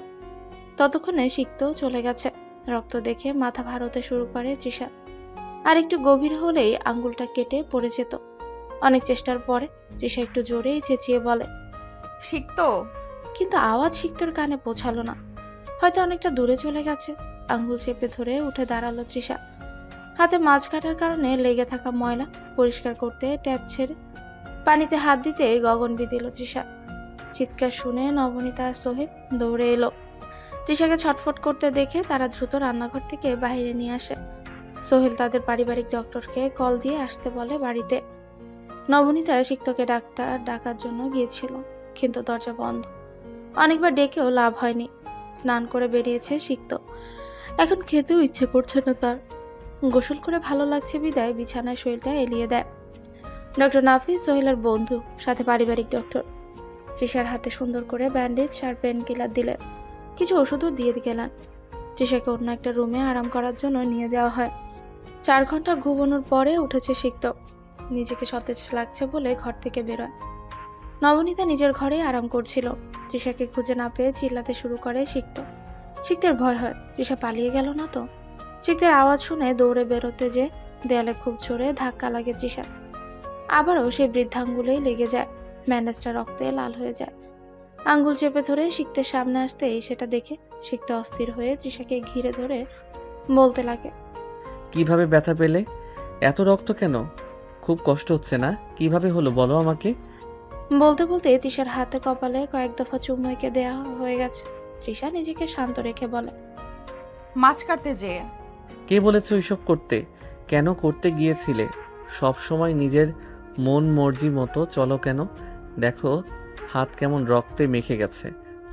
ততক্ষণে সিক্ত চলে গেছে। রক্ত দেখে মাথা ভার হতে শুরু করে তৃষা। আর একটু গভীর হলেই আঙ্গুলটা কেটে পড়ে যেত। অনেক চেষ্টার পরে তৃষা একটু জোরেই চেঁচিয়ে বলে, সিক্ত। কিন্তু আওয়াজ সিক্তর কানে পৌঁছালো না। হয়তো অনেকটা দূরে চলে গেছে। আঙ্গুল চেপে ধরে উঠে দাঁড়ালো তৃষা। হাতে মাছ কাটার কারণে লেগে থাকা ময়লা পরিষ্কার করতে ট্যাপ ছেড়ে পানিতে হাত দিতে গগনবিদিল দিল তৃষা। চিৎকার শুনে নবনীতা আর সোহেল দৌড়ে এলো। তৃষাকে ছটফট করতে দেখে তারা দ্রুত রান্নাঘর থেকে বাইরে নিয়ে আসে। সোহেল তাদের পারিবারিক ডক্টরকে কল দিয়ে আসতে বলে বাড়িতে। নবনীতা সিক্তকে ডাকার জন্য গিয়েছিল, কিন্তু দরজা বন্ধ। অনেকবার ডেকেও লাভ হয়নি। স্নান করে বেরিয়েছে সিক্ত। এখন খেতেও ইচ্ছে করছে না তার। গোসল করে ভালো লাগছে বিদায় বিছানায় শরীরটা এলিয়ে দেয়। ডক্টর নাফিস সোহেলের বন্ধু, সাথে পারিবারিক ডক্টর। তৃষার হাতে সুন্দর করে ব্যান্ডেজ আর পেন কিলার দিলেন, কিছু ওষুধও দিয়ে গেলেন। তৃষাকে অন্য একটা রুমে আরাম করার জন্য নিয়ে যাওয়া হয়। 4 ঘন্টা ঘুমানোর পরে উঠেছে সিক্ত। নিজেকে সতেজ লাগছে বলে ঘর থেকে বেরোয়। নবনীতা নিজের ঘরে আরাম করছিল। তৃষাকে খুঁজে না পেয়ে চিল্লাতে শুরু করে সিক্ত। সিক্তের ভয় হয় তৃষা পালিয়ে গেল না তো। সিক্তের আওয়াজ শুনে দৌড়ে বেরোতে যে দেয়ালে খুব জোরে ধাক্কা লাগে তৃষা। আবারও সেই বৃদ্ধাঙ্গুলেই লেগে যায়। ব্যান্ডেজটা রক্তে লাল হয়ে যায়। আঙ্গুল চেপে ধরে সিক্তের সামনে আসতেই সেটা দেখে সিক্ত অস্থির হয়ে তৃষাকে ঘিরে ধরে বলতে লাগে, কিভাবে ব্যথা পেলে? এত রক্ত কেন? খুব কষ্ট হচ্ছে না? কিভাবে হলো বলো আমাকে। বলতে বলতে তৃষার হাতে কপালে কয়েক দফা চুমু এঁকে দেয়া হয়ে গেছে। তৃষা নিজেকে শান্ত রেখে বলে, মাছ কাটতে যেয়ে। কে বলেছে ওইসব করতে? কেন করতে গিয়েছিলে? সব সময় নিজের মন মর্জি মতো চলো কেন? দেখো হাত কেমন রক্তে মেখে গেছে।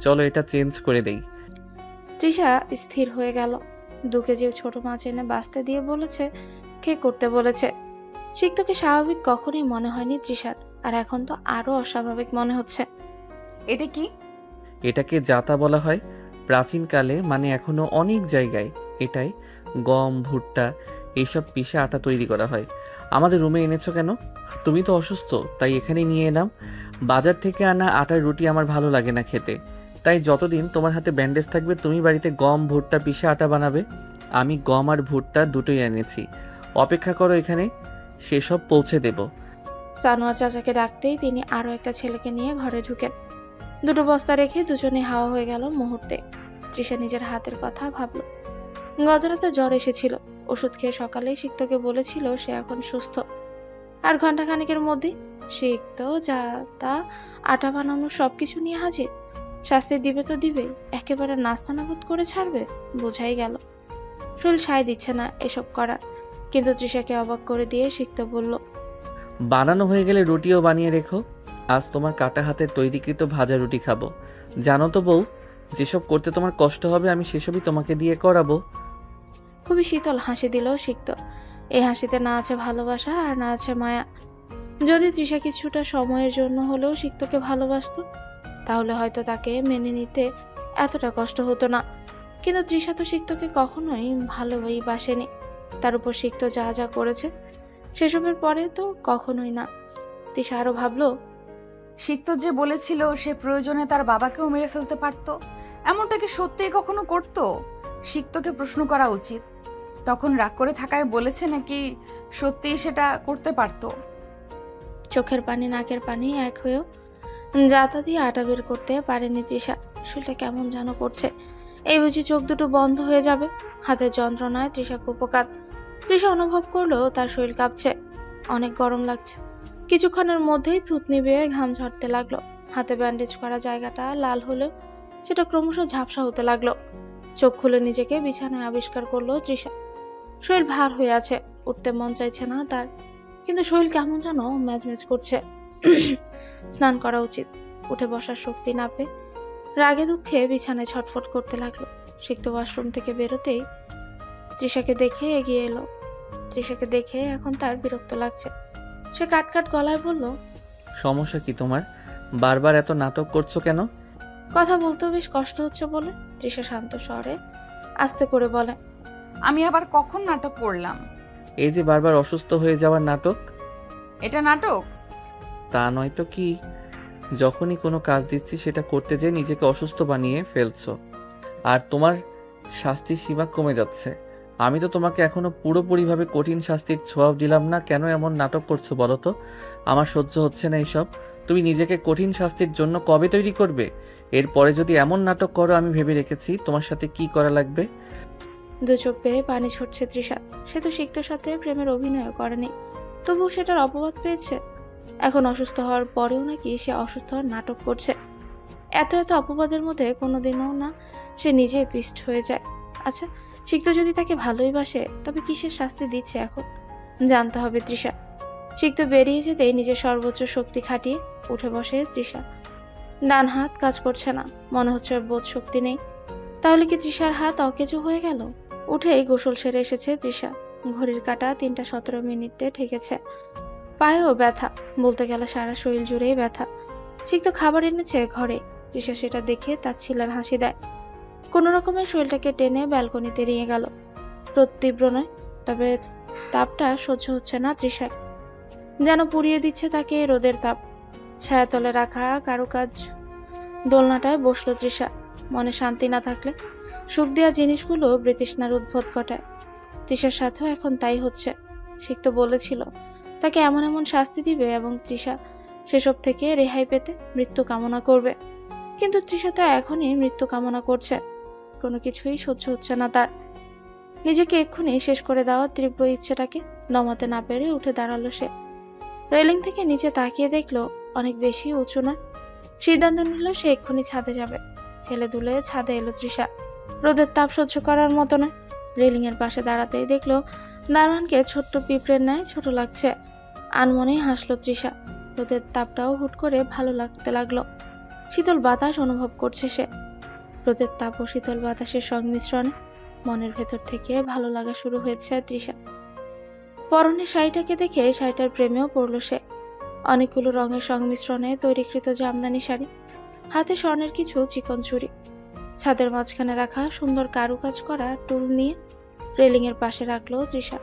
চলো এটা চেঞ্জ করে দেই। তৃষা স্থির হয়ে গেল। 2 কেজি ছোট মাছ এনে বাঁচতে দিয়ে বলেছে কে করতে বলেছে। সিক্তকে স্বাভাবিক কখনোই মনে হয়নি তৃষার, আর এখন তো আরো অস্বাভাবিক মনে হচ্ছে। এটা কি? এটাকে জাতা বলা হয় প্রাচীনকালে, মানে এখনো অনেক জায়গায় এটাই গম, ভুট্টা এইসব পিষে আটা তৈরি করা হয়। আমাদের রুমে এনেছো কেন? তুমি তো অসুস্থ, তাই এখানে নিয়ে এলাম। বাজার থেকে আনা আটার রুটি আমার ভালো লাগে না খেতে, তাই যতদিন তোমার হাতে ব্যান্ডেজ থাকবে তুমি বাড়িতে গম, ভুট্টা পিষে আটা বানাবে। আমি গম আর ভুট্টা দুটোই এনেছি, অপেক্ষা করো এখানে, সেসব পৌঁছে দেব। সানোয়ার চাচাকে ডাকতেই তিনি আরো একটা ছেলেকে নিয়ে ঘরে ঢুকেন। দুটো বস্তা রেখে দুজনে হাওয়া হয়ে গেল মুহূর্তে। তৃষা নিজের হাতের কথা ভাবল। গতরাতে জ্বর এসেছিল, ওষুধ খেয়ে সকালেই সিক্তকে বলেছিল সে এখন সুস্থ। আর ঘন্টাখানেকের মধ্যে সিক্ত যা তা আটা বানানো সবকিছু নিয়ে হাজির। শাস্তি দিবে তো দিবে, একেবারে নাস্তানাবুদ করে ছাড়বে, বোঝাই গেল। শরীর সায় দিচ্ছে না এসব করার, কিন্তু তৃষাকে অবাক করে দিয়ে সিক্ত বলল, বানানো হয়ে গেলে রুটিও বানিয়ে রেখো। আজ তোমার কাটা হাতের তৈরিকৃত ভাজা রুটি খাবো। জানো তো বউ, যেসব করতে তোমার কষ্ট হবে আমি সেসবই তোমাকে দিয়ে করাবো। খুবই শীতল হাসি দিল সিক্ত। এই হাসিতে না আছে ভালোবাসা আর না আছে মায়া। যদি তৃষা কিছুটা সময়ের জন্য হলেও সিক্তকে ভালোবাসতো, তাহলে হয়তো তাকে মেনে নিতে এতটা কষ্ট হতো না। কিন্তু তৃষা তো সিক্তকে কখনোই ভালোই বাসেনি। তার উপর সিক্ত যা যা করেছে সেসবের পরে তো কখনোই না। তৃষা আরো ভাবলো, সিক্ত যে বলেছিল সে প্রয়োজনে তার বাবাকেও মেরে ফেলতে পারত, এমনটা কি সত্যিই কখনো করত? সিক্তকে প্রশ্ন করা উচিত। তখন রাগ করে থাকায় বলেছে নাকি সত্যিই সেটা করতে পারত? চোখের পানি নাকের পানি এক হয়েও যাতা দিয়ে আটা বের করতে পারেনি তৃষা। শরীরটা কেমন যেন করছে। এই বুঝি চোখ দুটো বন্ধ হয়ে যাবে। হাতের যন্ত্রণায় তৃষা কুপকাত। তৃষা অনুভব করলো তার শরীর কাঁপছে, অনেক গরম লাগছে। কিছুক্ষণের মধ্যেই থুতনি বেয়ে ঘাম ঝরতে লাগলো। হাতে ব্যান্ডেজ করা জায়গাটা লাল হলেও সেটা ক্রমশ ঝাপসা হতে লাগলো। চোখ খুলে নিজেকে বিছানায় আবিষ্কার করলো তৃষা। শরীর ভার হয়ে আছে, উঠতে মন চাইছে না তার, কিন্তু শরীর কেমন যেন ম্যাজম্যাজ করছে। স্নান করা উচিত। উঠে বসার শক্তি না পেয়ে রাগে দুঃখে বিছানায় ছটফট করতে লাগলো। সিক্ত ওয়াশরুম থেকে বেরোতেই তৃষাকে দেখে এগিয়ে এলো। তৃষাকে দেখে এখন তার বিরক্ত লাগছে। সে কাটকাট গলায় বলল, সমস্যা কি তোমার? বারবার এত নাটক করছো কেন? কথা বলতেও বেশ কষ্ট হচ্ছে বলে। তৃষা শান্ত স্বরে আস্তে করে বলে, আমি আবার কখন নাটক করলাম? এই যে বারবার অসুস্থ হয়ে যাওয়ার নাটক। এটা নাটক? তা নয় তো কি? যখনই কোনো কাজ দিচ্ছি সেটা করতে যেয়ে নিজেকে অসুস্থ বানিয়ে ফেলছো, আর তোমার শাস্তির সীমা কমে যাচ্ছে। আমি তো তোমাকে এখনো পুরোপুরিভাবে কঠিন শাস্তির ছোঁয়াও দিলাম না, কেন এমন নাটক করছো বলো তো? আমার সহ্য হচ্ছে না এইসব। তুমি নিজেকে কঠিন শাস্তির জন্য কবে তৈরি করবে? এরপরে যদি এমন নাটক করো, আমি ভেবে রেখেছি তোমার সাথে কি করা লাগবে। দু চোখ বেয়ে পানি ছুটছে তৃষার। সে তো সিক্তর সাথে প্রেমের অভিনয় করেনি, তবুও সেটার অপবাদ পেয়েছে। এখন অসুস্থ হওয়ার পরেও নাকি সে অসুস্থ হওয়ার নাটক করছে। এত এত অপবাদের মধ্যে কোনোদিনও না সে নিজেই পিষ্ট হয়ে যায়। আচ্ছা, সিক্ত যদি তাকে ভালোই বাসে, তবে কিসের শাস্তি দিচ্ছে এখন? জানতে হবে তৃষা। সিক্ত বেরিয়ে যেতেই নিজের সর্বোচ্চ শক্তি খাটিয়ে উঠে বসে তৃষা। ডান হাত কাজ করছে না, মনে হচ্ছে বোধ শক্তি নেই। তাহলে কি তৃষার হাত অকেজো হয়ে গেল? উঠেই গোসল সেরে এসেছে তৃষা। ঘড়ির কাঁটা 3:17 ঠেকেছে। পায়েও ব্যথা, বলতে গেলে সারা শরীর জুড়েই ব্যথা। সিক্ত খাবার এনেছে ঘরে। তৃষা সেটা দেখে তার ছিলার হাসি দেয়। কোনো রকমের শরীরটাকে টেনে ব্যালকনিতে নিয়ে গেল। রোদ তীব্র নয়, তবে তাপটা সহ্য হচ্ছে না তৃষার। যেন পুড়িয়ে দিচ্ছে তাকে রোদের তাপ। ছায়াতলে রাখা কারুকাজ দোলনাটায় বসলো তৃষা। মনে শান্তি না থাকলে সুখ দেওয়া জিনিসগুলো বৃতৃষ্ণার উদ্ভব ঘটায়। তৃষার সাথেও এখন তাই হচ্ছে। সিক্ত বলেছিল তাকে এমন এমন শাস্তি দিবে এবং তৃষা সেসব থেকে রেহাই পেতে মৃত্যু কামনা করবে। কিন্তু তৃষা তো এখনই মৃত্যু কামনা করছে। কোনো কিছুই সহ্য হচ্ছে না তার। নিজেকে এক্ষুনি শেষ করে দেওয়ার তীব্র ইচ্ছেটাকে দমাতে না পেরে উঠে দাঁড়ালো সে। রেলিং থেকে নিচে তাকিয়ে দেখলো অনেক বেশি উঁচু না। সিদ্ধান্ত নিল সে এক্ষুনি ছাদে যাবে। হেলে দুলে ছাদে এলো তৃষা। রোদের তাপ সহ্য করার মতো নয়। রেলিং এর পাশে দাঁড়াতেই দেখলো দারোয়ানকে ছোট্ট পিঁপড়ের ন্যায় ছোট লাগছে। আনমনেই হাসলো তৃষা। রোদের তাপটাও হুট করে ভালো লাগতে লাগলো। শীতল বাতাস অনুভব করছে সে। রোদের তাপ ও শীতল বাতাসের সংমিশ্রণে মনের ভেতর থেকে ভালো লাগা শুরু হয়েছে তৃষা। পরনে শাড়িটাকে দেখে শাড়িটার প্রেমেও পড়ল সে। অনেকগুলো রঙের সংমিশ্রণে তৈরিকৃত জামদানি শাড়ি, হাতে স্বর্ণের কিছু চিকন চুড়ি। ছাদের মাঝখানে রাখা সুন্দর কারুকাজ করা টুল নিয়ে রেলিং এর পাশে রাখলো তৃষা।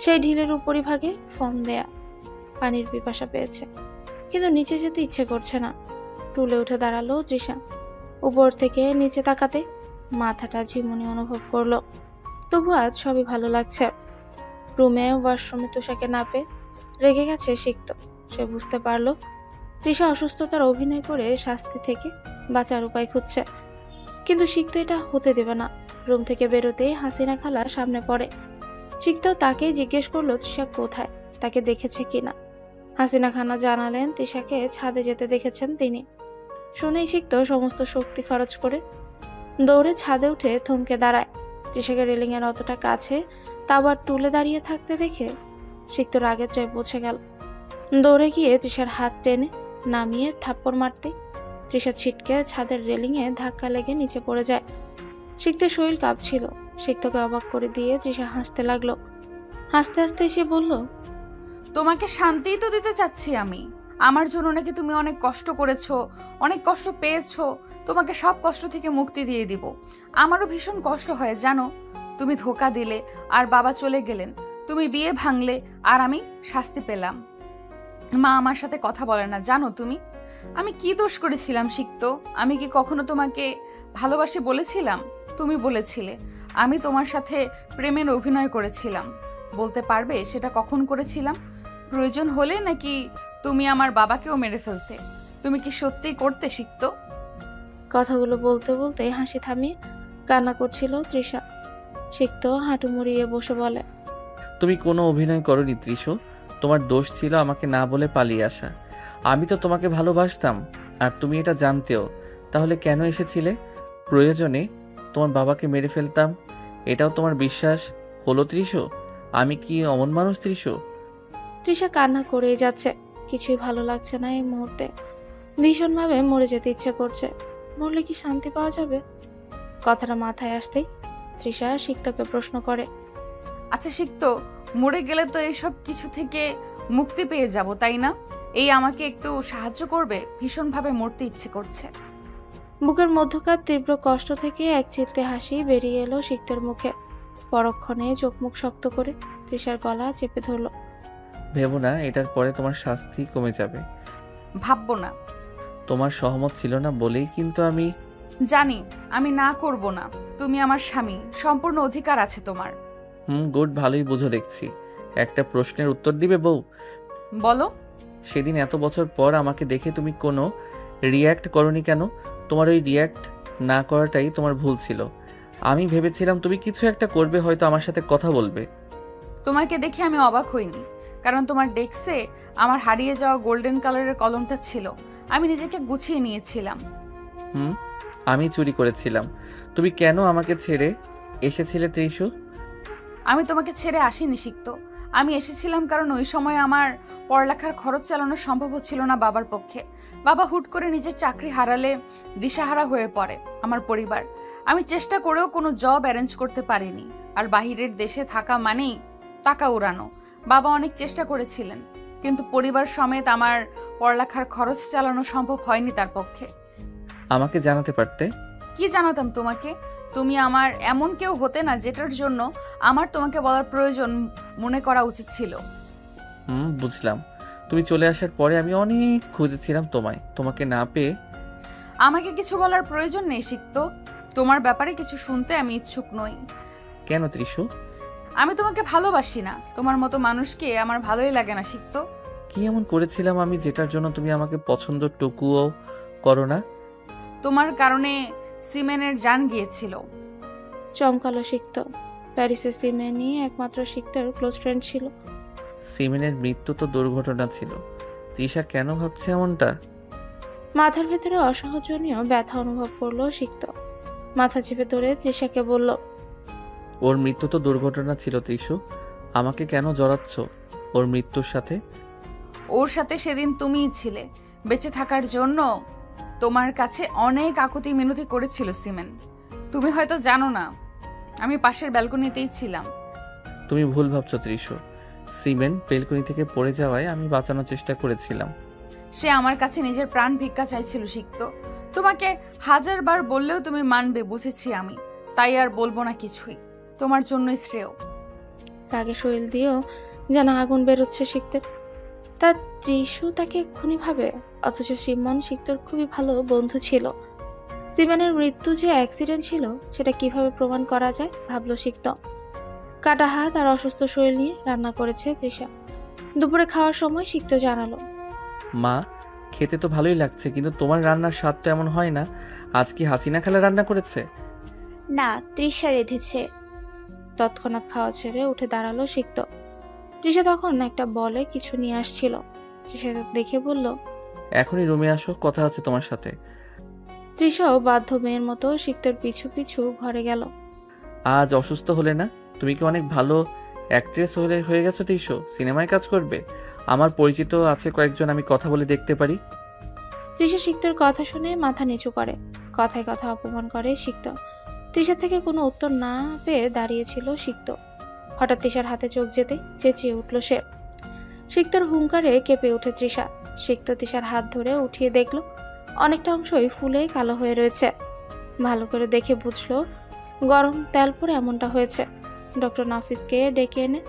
সেই ঢিলের উপরিভাগে ফোম দেয়া। পানির পিপাসা পেয়েছে, কিন্তু নিচে যেতে ইচ্ছে করছে না। টুলে উঠে দাঁড়ালো তৃষা। উপর থেকে নিচে তাকাতে মাথাটা ঝিমুনি অনুভব করলো। তবু আজ সবই ভালো লাগছে। রুমে ওয়াশরুমে তুষাকে না পেয়ে রেগে গেছে সিক্ত। সে বুঝতে পারল তৃষা অসুস্থতার অভিনয় করে শাস্তি থেকে বাঁচার উপায় খুঁজছে, কিন্তু সিক্ত এটা হতে দেবে না। রুম থেকে বেরোতেই হাসিনা খালা সামনে পড়ে। সিক্ত তাকেই জিজ্ঞেস করলো তৃষা কোথায়, তাকে দেখেছে কিনা। হাসিনা খানা জানালেন তৃষাকে ছাদে যেতে দেখেছেন তিনি। শুনেই সিক্ত সমস্ত শক্তি খরচ করে দৌড়ে ছাদে উঠে থমকে দাঁড়ায়। তৃষাকে রেলিং এর অতটা কাছে তা আবার টুলে দাঁড়িয়ে থাকতে দেখে সিক্ত রাগের জয় পৌঁছে গেল। দৌড়ে গিয়ে তৃষার হাত টেনে নামিয়ে থাপ্পড় মারতে তৃষা ছিটকে ছাদের রেলিং এ ধাক্কা লেগে নিচে পড়ে যায়। সিক্তের শরীর কাঁপছিল। সিক্তকে অবাক করে দিয়ে তৃষা হাসতে লাগলো। হাসতে হাসতে এসে বলল, তোমাকে শান্তিই তো দিতে চাচ্ছি আমি। আমার জন্য নাকি তুমি অনেক কষ্ট করেছো, অনেক কষ্ট পেয়েছো, তোমাকে সব কষ্ট থেকে মুক্তি দিয়ে দিব। আমারও ভীষণ কষ্ট হয় জানো, তুমি ধোকা দিলে আর বাবা চলে গেলেন, তুমি বিয়ে ভাঙলে আর আমি শাস্তি পেলাম। মা আমার সাথে কথা বলে না জানো তুমি। আমি কি দোষ করেছিলাম সিক্ত? আমি কি কখনো তোমাকে ভালোবাসি বলেছিলাম? তুমি বলেছিলে। আমি তোমার সাথে প্রেমের অভিনয় করেছিলাম। বলতে পারবে সেটা কখন করেছিলাম? প্রয়োজন হলে নাকি তুমি আমার বাবাকেও মেরে ফেলতে? তুমি কি সত্যিই করতে সিক্ত? কথাগুলো বলতে বলতে হাসি থামিয়ে কান্না করছিল তৃষা। সিক্ত হাঁটু মুড়িয়ে বসে বলে, তুমি কোনো অভিনয় করনি তৃষু, তোমার দোষ ছিল আমাকে না বলে পালিয়ে আসা। আমি তো তোমাকে ভালোবাসতাম আর তুমি এটা জানতেও, তাহলে কেন এসেছিলে? প্রয়োজনে তোমার বাবাকে মেরে ফেলতাম, এটাও তোমার বিশ্বাস হলো তৃষু? আমি কি অমন মানুষ তৃষু? তৃষা কান্না করেই যাচ্ছে। কিছুই ভালো লাগছে না এই মুহূর্তে। ভীষণভাবে মরে যেতে ইচ্ছে করছে। মরলে কি শান্তি পাওয়া যাবে? কথাটা মাথায় আসতেই তৃষা সিক্তকে প্রশ্ন করে, আচ্ছা সিক্ত, মরে গেলে তো এইসব কিছু থেকে মুক্তি পেয়ে যাব তাই না? এই আমাকে একটু সাহায্য করবে? ভীষণভাবে মরতে ইচ্ছে করছে। বুকের মধ্যকার তীব্র কষ্ট থেকে এক চিলতে হাসি বেরিয়ে এলো সিক্তের মুখে। পরক্ষণে চোখ মুখ শক্ত করে তৃষার গলা চেপে ধরল। ভেবো না এটার পরে তোমার শাস্তি কমে যাবে। ভাববো না। তোমার সহমত ছিল না বলেই কিন্তু আমি জানি আমি না করব না। তুমি আমার স্বামী, সম্পূর্ণ অধিকার আছে তোমার। গুড, ভালোই বুঝো দেখছি। একটা প্রশ্নের উত্তর দিবে বউ? বলো। সেদিন এত বছর পর আমাকে দেখে তুমি কোনো রিয়্যাক্ট করনি কেন? তোমার ওই রিয়্যাক্ট না করাটাই তোমার ভুল ছিল। আমি ভেবেছিলাম তুমি কিছু একটা করবে, হয়তো আমার সাথে কথা বলবে। তোমাকে দেখে আমি অবাক হইনি, কারণ তোমার ডেস্কে আমার হারিয়ে যাওয়া গোল্ডেন কালারের কলমটা ছিল। আমি নিজেকে গুছিয়ে নিয়েছিলাম। আমি চুরি করেছিলাম। তুমি কেন আমাকে ছেড়ে এসেছিলে ত্রিশু? আমি তোমাকে ছেড়ে আসিনি সিক্ত। আমি এসেছিলাম কারণ ওই সময় আমার পড়ালেখার খরচ চালানো সম্ভব হচ্ছিল না বাবার পক্ষে। বাবা হুট করে নিজের চাকরি হারালে দিশাহারা হয়ে পড়ে আমার পরিবার। আমি চেষ্টা করেও কোনো জব অ্যারেঞ্জ করতে পারিনি। আর বাহিরের দেশে থাকা মানেই টাকা উড়ানো। বাবা অনেক চেষ্টা করেছিলেন, কিন্তু পরিবার সমেত আমার পড়ালেখার খরচ চালানো সম্ভব হয়নি তার পক্ষে। আমাকে জানাতে পারতে। কি জানাতাম তোমাকে? তুমি আমার এমন কেউ হতে না যেটার জন্য আমার তোমাকে বলার প্রয়োজন মনে করা উচিত ছিল। বুঝলাম। তুমি চলে আসার পরে আমি অনেক খুঁজেছিলাম তোমাকে না পেয়ে। আমাকে কিছু বলার প্রয়োজন নেই সিক্ত। তোমার ব্যাপারে কিছু শুনতে আমি ইচ্ছুক নই। কেন ত্রিশু? আমি তোমাকে ভালোবাসি না। তোমার মতো মানুষকে আমার ভালোই লাগে না সিক্ত। কি এমন করেছিলাম আমি যেটার জন্য তুমি আমাকে পছন্দ টুকুও করো না? তোমার কারণে সিমেনের জান গিয়েছিল। চমকালো সিক্ত। প্যারিসে সিমেনই একমাত্র সিক্তের ক্লোজ ফ্রেন্ড ছিল। সিমেনের মৃত্যু তো দুর্ঘটনা ছিল। তৃষা কেন ভাবছে এমনটা? মাথার ভেতরে অসহনীয় ব্যথা অনুভব করলো সিক্ত। মাথা চেপে ধরে তৃষাকে বলল, ওর মৃত্যু তো দুর্ঘটনা ছিল ত্রিশু। আমাকে কেন জড়াচ্ছ ওর মৃত্যুর সাথে? ওর সাথে সেদিন তুমিই ছিলে। বেঁচে থাকার জন্য তোমার কাছে অনেক আকুতি মিনতি করেছিল সিমেন। তুমি হয়তো জানো না, আমি পাশের ব্যালকনিতেই ছিলাম। তুমি ভুল ভাবছো ত্রিশু। সিমেন বেলকনি থেকে পড়ে যাওয়ায় আমি বাঁচানোর চেষ্টা করেছিলাম। সে আমার কাছে নিজের প্রাণ ভিক্ষা চাইছিল সিক্ত। তোমাকে 1000 বার বললেও তুমি মানবে বুঝেছি আমি। তাই আর বলবো না কিছুই। তোমার জন্যই শ্রেয়। রাগে শরীর দিয়েও যেন আগুন বেরোচ্ছে সিক্তের। তার ত্রিশু তাকে খুনি ভাবে, অথচ সিমন সিক্তর খুবই ভালো বন্ধু ছিল। সিমনের মৃত্যু যে অ্যাক্সিডেন্ট ছিল সেটা কিভাবে প্রমাণ করা যায় ভাবলো সিক্ত। কাটা হাত আর অসুস্থ শরীর নিয়ে রান্না করেছে তৃষা। দুপুরে খাওয়ার সময় সিক্ত জানালো মা, খেতে তো ভালোই লাগছে, কিন্তু তোমার রান্নার স্বাদ তো এমন হয় না। আজ কি হাসিনা খালা রান্না করেছে? না, তৃষা রেঁধেছে। তৎক্ষণাৎ খাওয়া ছেড়ে উঠে দাঁড়ালো সিক্ত। তৃষা তখন একটা বলে কিছু নিয়ে আসছিল। তৃষা দেখে বলল, এখনই রুমে আসো, কথা আছে তোমার সাথে। তৃষাও বাধ্য মেয়ের মতো সিক্তর পিছু পিছু ঘরে গেল। আজ অসুস্থ হলে না? তুমি কি অনেক ভালো অ্যাক্ট্রেস হয়ে গেছো তৃষো? সিনেমায় কাজ করবে? আমার পরিচিত আছে কয়েকজন, আমি কথা বলে দেখতে পারি। তৃষা সিক্তর কথা শুনে মাথা নিচু করে। কথায় কথা অপমান করে সিক্ত। তৃষা থেকে কোনো উত্তর না পেয়ে দাঁড়িয়েছিল সিক্ত। হঠাৎ তৃষার হাতে চোখ যেতে চেঁচিয়ে উঠল সে। সিক্তর হুঙ্কারে কেঁপে উঠে তৃষা। সিক্ত তৃষার হাত ধরে উঠিয়ে দেখল অনেকটা অংশই ফুলে কালো হয়ে রয়েছে। ভালো করে দেখে বুঝলো গরম তেল পরে এমনটা হয়েছে। ডক্টর নাফিসকে ডেকে এনে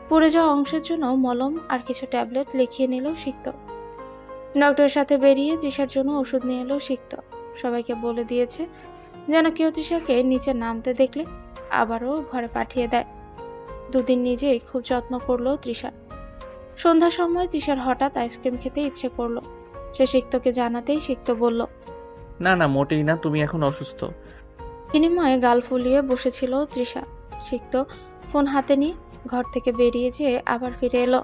পুড়ে যাওয়া অংশের জন্য মলম আর কিছু ট্যাবলেট লিখিয়ে নিল সিক্ত। ডক্টরের সাথে বেরিয়ে তৃষার জন্য ওষুধ নিয়ে এলো সিক্ত। সবাইকে বলে দিয়েছে যেন কেউ তৃষাকে নিচে নামতে দেখলে আবারও ঘরে পাঠিয়ে দেয়। দুদিন নিজেই খুব যত্ন করলো তৃষার। সন্ধ্যার সময় তৃষার হঠাৎ আইসক্রিম খেতে ইচ্ছে করলো। সে সিক্তকে জানাতেই সিক্ত বলল, না না, মোটেই না, তুমি এখন অসুস্থ। বিনিময়ে গাল ফুলিয়ে বসেছিল তৃষা। সিক্ত ফোন হাতে নিয়ে ঘর থেকে বেরিয়ে যেয়ে আবার ফিরে এলো।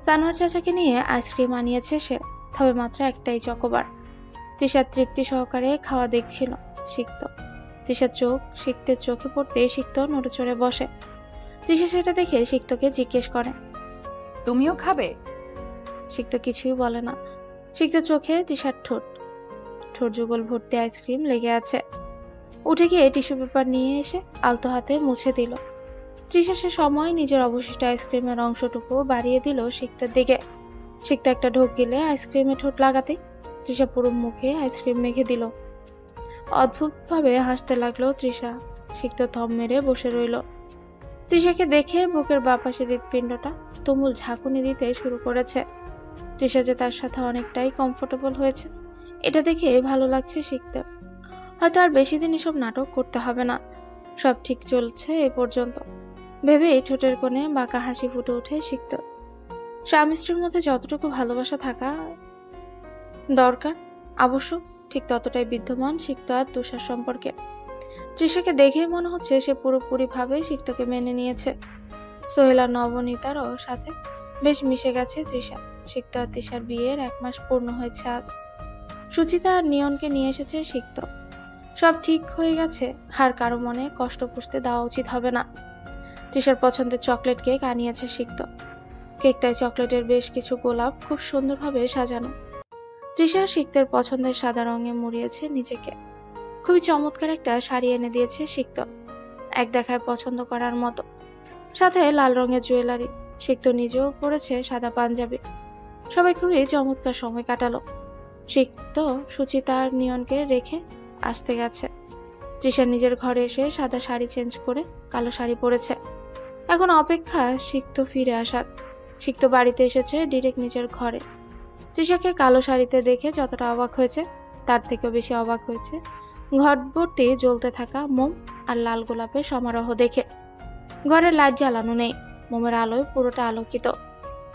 জানোয়ার চাচাকে নিয়ে আইসক্রিম আনিয়েছে সে, তবে মাত্র একটাই চকোবার। তৃষার তৃপ্তি সহকারে খাওয়া দেখছিল সিক্ত। তৃষার চোখ সিক্তের চোখে পড়তে সিক্ত নড়ে চড়ে বসে। তৃষা সেটা দেখে সিক্তকে জিজ্ঞেস করে, তুমিও খাবে? সিক্ত কিছুই বলে না। সিক্তের চোখে তৃষার ঠোঁট যুগল ভর্তি আইসক্রিম লেগে আছে। উঠে গিয়ে টিস্যু পেপার নিয়ে এসে আলতো হাতে মুছে দিল। তৃষা সে সময় নিজের অবশিষ্ট আইসক্রিমের অংশটুকু বাড়িয়ে দিল সিক্তের দিকে। সিক্ত একটা ঢোক গিলে আইসক্রিমে ঠোঁট লাগাতে তৃষা পুরো মুখে আইসক্রিম মেখে দিল। অদ্ভুতভাবে হাসতে লাগলো তৃষা। সিক্ত থম মেরে বসে রইল। তৃষাকে দেখে বুকের বাপাসের হৃৎপিণ্ডটা তুমুল ঝাঁকুনি দিতে শুরু করেছে। তৃষা যে তার সাথে অনেকটাই কমফোর্টেবল হয়েছে, এটা দেখে ভালো লাগছে সিক্তের। হয়তো আর বেশি দিন এসব নাটক করতে হবে না, সব ঠিক চলছে এ পর্যন্ত ভেবেই ঠোঁটের কোণে বাঁকা হাসি ফুটে ওঠে সিক্তর। স্বামী স্ত্রীর মধ্যে যতটুকু ভালোবাসা থাকা দরকার আবশ্যক, ঠিক ততটাই বিদ্যমান সিক্ত আর তুষার সম্পর্কে। তৃষাকে দেখেই মনে হচ্ছে সে পুরোপুরিভাবে সিক্তকে মেনে নিয়েছে। সোহেলা নবনীতারও সাথে বেশ মিশে গেছে তৃষা। সিক্ত আর তৃষার বিয়ের 1 মাস পূর্ণ হয়েছে আজ। সুচিতা আর নিয়নকে নিয়ে এসেছে সিক্ত। সব ঠিক হয়ে গেছে, আর কারো মনে কষ্ট পুষতে দেওয়া উচিত হবে না। তৃষার পছন্দের চকলেট কেক আনিয়েছে সিক্ত। কেকটায় চকলেটের বেশ কিছু গোলাপ খুব সুন্দরভাবে সাজানো। তৃষা সিক্তের পছন্দের সাদা রঙে মুড়িয়েছে নিজেকে। খুবই চমৎকার একটা শাড়ি এনে দিয়েছে সিক্ত, এক দেখায় পছন্দ করার মতো, সাথে লাল রঙের জুয়েলারি। সিক্ত নিজেও পরেছে সাদা পাঞ্জাবি। সবাই খুবই চমৎকার সময় কাটালো। সিক্ত সুচিতা আর নিয়নকে রেখে আসতে গেছে। তৃষা নিজের ঘরে এসে সাদা শাড়ি চেঞ্জ করে কালো শাড়ি পরেছে। এখন অপেক্ষা সিক্ত ফিরে আসার। সিক্ত বাড়িতে এসেছে ডিরেক্ট নিজের ঘরে। তৃষাকে কালো শাড়িতে দেখে যতটা অবাক হয়েছে, তার থেকেও বেশি অবাক হয়েছে ঘর ভর্তি জ্বলতে থাকা মোম আর লাল গোলাপের সমারোহ দেখে। ঘরের লাইট জ্বালানো নেই, মোমের আলোয় পুরোটা আলোকিত।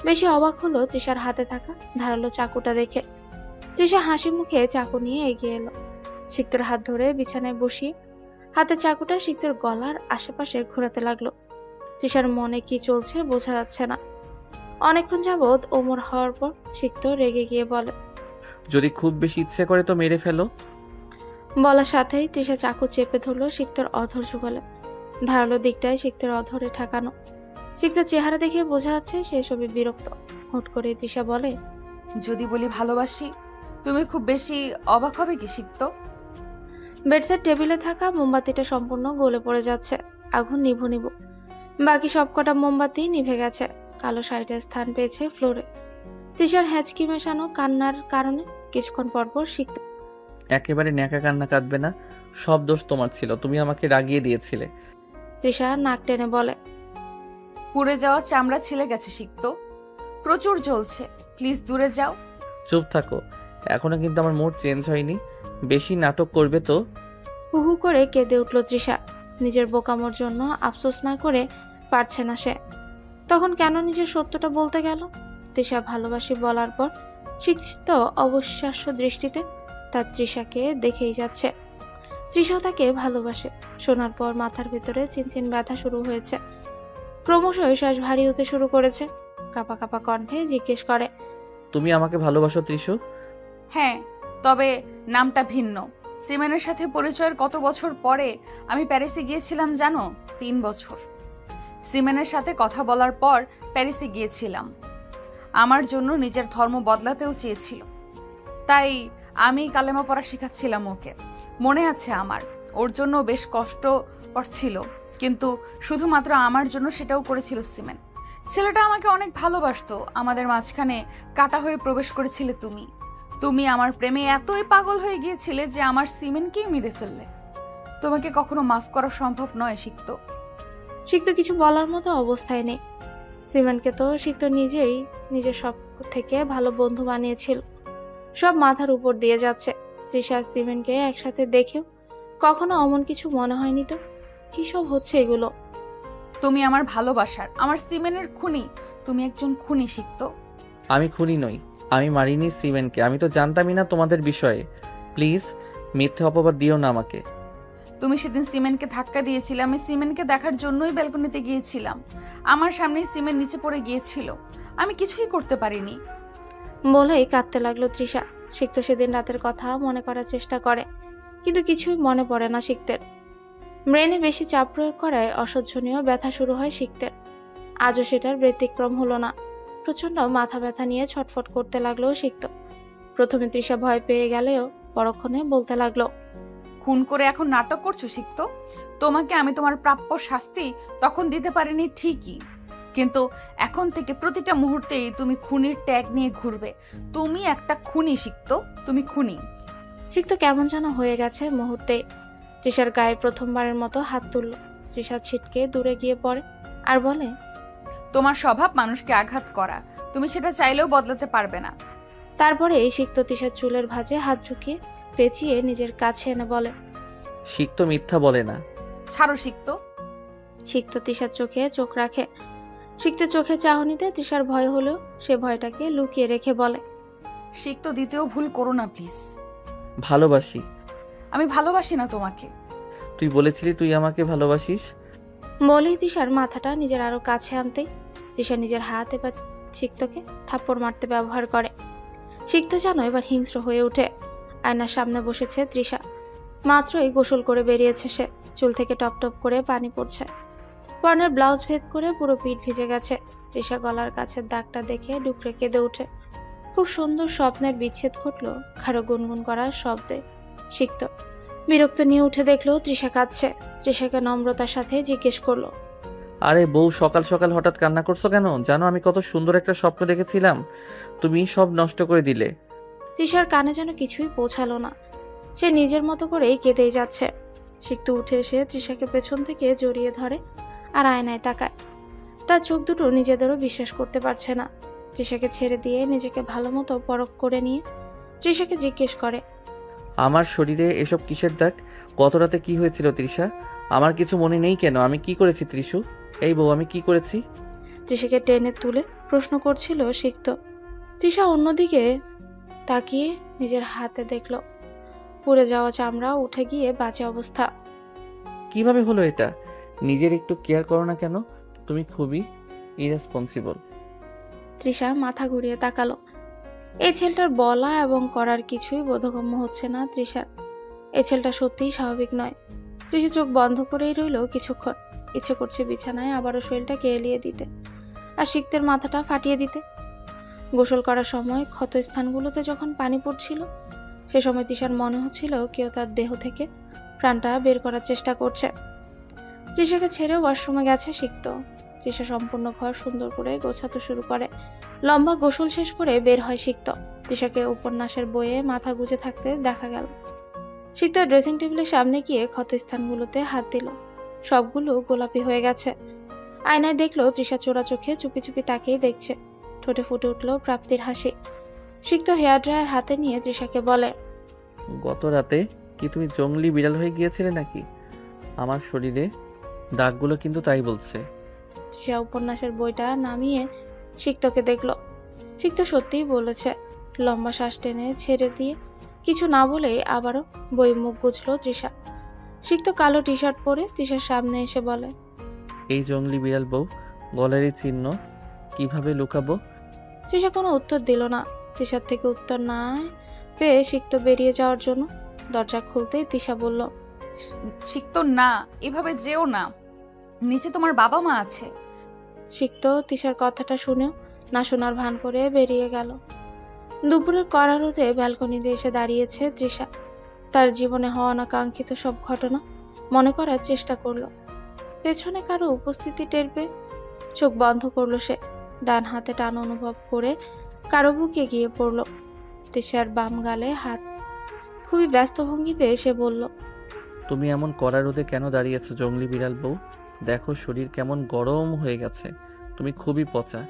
বেশি অবাক হলো তৃষার হাতে থাকা ধারালো চাকুটা দেখে। তৃষা হাসি মুখে চাকু নিয়ে এগিয়ে এলো। সিক্তর হাত ধরে বিছানায় বসিয়ে হাতে চাকুটা সিক্তর গলার আশেপাশে ঘোরাতে লাগলো। তৃষার মনে কি চলছে বোঝা যাচ্ছে না। অনেকক্ষণ যাবৎ ওমর হওয়ার পর সিক্ত রেগে গিয়ে বলে, যদি খুব বেশি ইচ্ছে করে তো মেরে ফেলো। বলার সাথেই তৃষা চাকু চেপে ধরলো সিক্তর অধর যুগলে। ধারালো দিকটায় সিক্তের অধরে ঠেকানো। সিক্তর চেহারা দেখে বোঝা যাচ্ছে সে সবে বিরক্ত। হুট করে তৃষা বলে, যদি বলি ভালোবাসি, তুমি খুব বেশি অবাক হবে কি সিক্ত? বেডসাইড টেবিলে থাকা মোমবাতিটা সম্পূর্ণ গলে পড়ে যাচ্ছে। আগুন নিভু নিভু। বাকি সবকটা মোমবাতি নিভে গেছে। কালো শাড়িটা স্থান পেয়েছে ফ্লোরে। তৃষার হ্যাচকি মেশানো কান্নার কারণে কিছুক্ষণ পরপর সিক্ত, একেবারে ন্যাকা কান্না কাঁদবে না, সব দোষ তোমার ছিল, তুমি আমাকে রাগিয়ে দিয়েছিলে। তৃষা নাক টেনে বলে, পুড়ে যাওয়া চামড়া ছিলে গেছে সিক্ত, প্রচুর জ্বলছে, প্লিজ দূরে যাও। চুপ থাকো, এখনো কিন্তু আমার মুড চেঞ্জ হয়নি, বেশি নাটক করবে তো। হু হু করে কেঁদে উঠল তৃষা। নিজের বোকামোর জন্য আফসোস না করে পারছে না সে। তখন কেন নিজের সত্যটা বলতে গেল? তৃষা ভালোবাসি বলার পর সিক্ত অবিশ্বাস্য দৃষ্টিতে তার তৃষাকে দেখেই যাচ্ছে। তৃষাও তাকে ভালোবাসে। শোনার পর মাথার ভেতরে চিনচিন ব্যথা শুরু হয়েছে। ক্রমশ শ্বাস ভারী হতে শুরু করেছে। কাঁপা কাঁপা কণ্ঠে জিজ্ঞেস করে, তুমি আমাকে ভালোবাসো ত্রিশু? হ্যাঁ, তবে নামটা ভিন্ন। সিমেনের সাথে পরিচয়ের কত বছর পরে আমি প্যারিসে গিয়েছিলাম জানো? 3 বছর। সিমেনের সাথে কথা বলার পর প্যারিসে গিয়েছিলাম। আমার জন্য নিজের ধর্ম বদলাতেও চেয়েছিল, তাই আমি কালেমা পড়া শেখাচ্ছিলাম ওকে। মনে আছে আমার, ওর জন্য বেশ কষ্টকর ছিল, কিন্তু শুধুমাত্র আমার জন্য সেটাও করেছিল সিমেন। ছেলেটা আমাকে অনেক ভালোবাসতো। আমাদের মাঝখানে কাটা হয়ে প্রবেশ করেছিলে তুমি। তুমি আমার প্রেমে এতই পাগল হয়ে গিয়েছিলে যে আমার সিমেনকেই মেরে ফেললে। তোমাকে কখনো মাফ করা সম্ভব নয় সিক্ত। সিক্ত কিছু বলার মতো অবস্থায় নেই। সিমেনকে তো সিক্ত নিজেই নিজের সব থেকে ভালো বন্ধু বানিয়েছিল। সব মাথার উপর দিয়ে যাচ্ছে। তৃষা আর সিমেনকে একসাথে দেখেও কখনো অমন কিছু মনে হয়নি। তো কি সব হচ্ছে এগুলো? তুমি আমার ভালোবাসার, আমার সিমেনের খুনি। তুমি একজন খুনি সিক্ত। আমি খুনি নই, আমি মারিনি সিমেনকে। আমি তো জানতামই না তোমাদের বিষয়ে। প্লিজ মিথ্যে অপবাদ দিও না আমাকে। তুমি সেদিন সিমেনকে ধাক্কা দিয়েছিলে। আমি সিমেনকে দেখার জন্যই ব্যালকনিতে গিয়েছিলাম। আমার সামনে সিমেন নিচে পড়ে গিয়েছিল। আমি কিছুই করতে পারিনি। বলেই কাঁদতে লাগলো তৃষা। সিক্ত সেদিন রাতের কথা মনে করার চেষ্টা করে, কিন্তু কিছুই মনে পড়ে না সিক্তের। ব্রেনে বেশি চাপ প্রয়োগ করায় অসহ্যনীয় ব্যথা শুরু হয় সিক্তের। আজও সেটার ব্যতিক্রম হলো না। প্রচন্ড মাথা ব্যথা নিয়ে ছটফট করতে লাগলো সিক্ত। প্রথমে তৃষা ভয় পেয়ে গেলেও পরক্ষণে বলতে লাগলো, খুন করে এখন নাটক করছো সিক্ত। তোমাকে আমি তোমার প্রাপ্য শাস্তি তখন দিতে পারিনি ঠিকই, কিন্তু এখন থেকে প্রতিটা মুহূর্তেই তুমি খুনির ট্যাগ নিয়ে ঘুরবে। তুমি একটা খুনি সিক্ত, তুমি খুনি। সিক্ত কেমন যেন হয়ে গেছে মুহূর্তে। তৃষার গায়ে প্রথমবারের মতো হাত তুলল। তৃষা ছিটকে দূরে গিয়ে পড়ে আর বলে, তোমার স্বভাব মানুষকে আঘাত করা। তুমি সেটা চাইলেও বদলাতে পারবে না। তারপরে সিক্ত তৃষার চুলের ভাঁজে হাত ঢুকিয়ে পেঁচিয়ে নিজের কাছে এনে বলে, সিক্ত মিথ্যা বলে না। ছাড়ো সিক্ত। সিক্ত তৃষার চোখে চোখ রাখে। সিক্তের চোখে চাহনিতে তৃষার ভয় হলেও সে ভয়টাকে লুকিয়ে রেখে বলে, সিক্ত দ্বিতীয় ভুল করো না প্লিজ। ভালোবাসি। আমি ভালোবাসি না তোমাকে। তুই বলেছিলি তুই আমাকে ভালোবাসিস। বলেই তৃষার মাথাটা নিজের আরো কাছে আনতেই তৃষা নিজের হাত এবার সিক্তকে থাপ্পড় মারতে ব্যবহার করে। সিক্ত যেন এবার হিংস্র হয়ে ওঠে। আয়নার সামনে বসেছে তৃষা। মাত্রই গোসল করে বেরিয়েছে সে। চুল থেকে টপ টপ করে পানি পড়ছে। পরনের ব্লাউজ ভেদ করে পুরো পিঠ ভিজে গেছে। তৃষা গলার কাছের দাগটা দেখে ডুকরে কেঁদে ওঠে। খুব সুন্দর স্বপ্নের বিচ্ছেদ ঘটল কারো গুনগুন করার শব্দে। সিক্ত বিরক্ত নিয়ে উঠে দেখলো তৃষা কাঁদছে। তৃষাকে নম্রতার সাথে জিজ্ঞেস করলো, আরে বউ, সকাল সকাল হঠাৎ কান্না করছো কেন? জানো আমি কত সুন্দর একটা স্বপ্ন দেখেছিলাম, তুমি সব নষ্ট করে দিলে। তৃষার কানে যেন কিছুই পৌঁছালো না। সে নিজের মতো করেই কেঁদেই যাচ্ছে। সিক্ত উঠে এসে তৃষাকে পেছন থেকে জড়িয়ে ধরে আর আয়নায় তাকায়। তার চোখ দুটো নিজেদেরও বিশ্বাস করতে পারছে না। তৃষাকে ছেড়ে দিয়ে নিজেকে ভালো মতো পরখ করে নিয়ে তৃষাকে জিজ্ঞেস করে, আমার শরীরে এসব কিসের দাগ? গত রাতে কি হয়েছিল তৃষা? আমার কিছু মনে নেই কেন? আমি কি করেছি ত্রিশু? এই বউ, আমি কি করেছি? তৃষাকে টেনে তুলে প্রশ্ন করছিল সিক্ত। তৃষা অন্যদিকে তাকিয়ে নিজের হাতে দেখলো পুড়ে যাওয়া চামড়া উঠে গিয়ে বাজে অবস্থা। কিভাবে হলো এটা? নিজের একটু কেয়ার করো না কেন? তুমি খুবই ইরেসপন্সিবল। তৃষা মাথা ঘুরিয়ে তাকালো। এই ছেলেটার বলা এবং করার কিছুই বোধগম্য হচ্ছে না তৃষার। এই ছেলেটা সত্যিই স্বাভাবিক নয়। তৃষা চোখ বন্ধ করেই রইল কিছুক্ষণ। ইচ্ছে করছে বিছানায় আবারও শরীরটাকে এলিয়ে দিতে আর সিক্তের মাথাটা ফাটিয়ে দিতে। গোসল করার সময় ক্ষত স্থানগুলোতে যখন পানি পড়ছিল সে সময় তৃষার মনে হচ্ছিল কেউ তার দেহ থেকে প্রাণটা বের করার চেষ্টা করছে। তৃষাকে ছেড়ে ওয়াশরুমে গেছে সিক্ত। তৃষা সম্পূর্ণ ঘর সুন্দর করে গোছাতে শুরু করে। লম্বা গোসল শেষ করে বের হয় সিক্ত। তৃষাকে উপন্যাসের বইয়ে মাথা গুজে থাকতে দেখা গেল। সিক্ত ড্রেসিং টেবিলের সামনে গিয়ে ক্ষত স্থানগুলোতে হাত দিল। সবগুলো গোলাপি হয়ে গেছে। আয়নায় দেখলো তৃষা চোরা চোখে চুপি চুপি তাকিয়ে দেখছে। ঠোঁটে ফুটে উঠল প্রাপ্তির হাসি। সিক্ত হেয়ার ড্রায়ার হাতে নিয়ে তৃষাকে বলে, গত রাতে কি তুমি জঙ্গলি বিড়াল হয়ে গিয়েছিলে নাকি? আমার শরীরে দাগগুলো কিন্তু তাই বলছে। তৃষা উপন্যাসের বইটা নামিয়ে সিক্তকে দেখলো। সিক্ত সত্যিই বলেছে। লম্বা শ্বাস টেনে ছেড়ে দিয়ে কিছু না বলেই আবারও বই মুখ গুছল তৃষা। সিক্ত কালো টি শার্ট পরে তৃষার সামনে এসে বলে, এই জঙ্গলি বিড়াল বউ গলারই চিহ্ন কিভাবে লুকাবো? তৃষা কোনো উত্তর দিল না। তৃষার থেকে উত্তর না পেয়ে সিক্ত বেরিয়ে যাওয়ার জন্য দরজা খুলতেই তৃষা বলল, সিক্ত না, এভাবে যেও না, নিচে তোমার বাবা মা আছে। সিক্ত তৃষার কথাটা শুনেও না শোনার ভান করে বেরিয়ে গেল। দুপুরের কড়া রোদে ব্যালকনিতে এসে দাঁড়িয়েছে তৃষা। তার জীবনে হওয়া অনাকাঙ্ক্ষিত সব ঘটনা মনে করার চেষ্টা করলো। পেছনে কারো উপস্থিতি টের পেয়ে চোখ বন্ধ করলো সে। ডান হাতে টান অনুভব করে কারো বুকে গিয়ে পড়ল। তৃষার বাম গালে হাত। খুবই ব্যস্ত ভঙ্গিতে সে বলল, তুমি এমন কড়া রোদে কেন দাঁড়িয়েছো জঙ্গলি বিড়াল বউ? দেখো শরীর কেমন গরম হয়ে গেছে, তুমি খুবই পচা,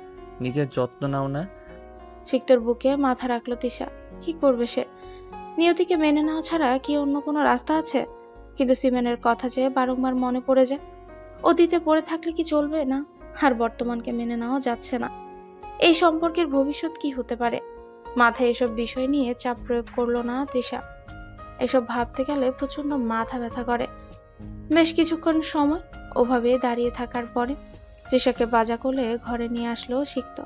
নিজের যত্ন নাও না। সিক্তর বুকে মাথা রাখলো তৃষা। কি করবে সে? নিয়তিকে মেনে নেওয়া ছাড়া কি অন্য কোনো রাস্তা আছে? কিন্তু সিমেনের কথা যে বারংবার মনে পড়ে যায়। অতীতে পড়ে থাকলে কি চলবে না? আর বর্তমানকে মেনে নেওয়া যাচ্ছে না। এই সম্পর্কের ভবিষ্যৎ কি হতে পারে? মাথায় এসব বিষয় নিয়ে চাপ প্রয়োগ করলো না তৃষা। এসব ভাবতে গেলে প্রচন্ড মাথা ব্যথা করে। বেশ কিছুক্ষণ সময় ওভাবে দাঁড়িয়ে থাকার পরে তৃষাকে বাজা কোলে ঘরে নিয়ে আসলো সিক্ত।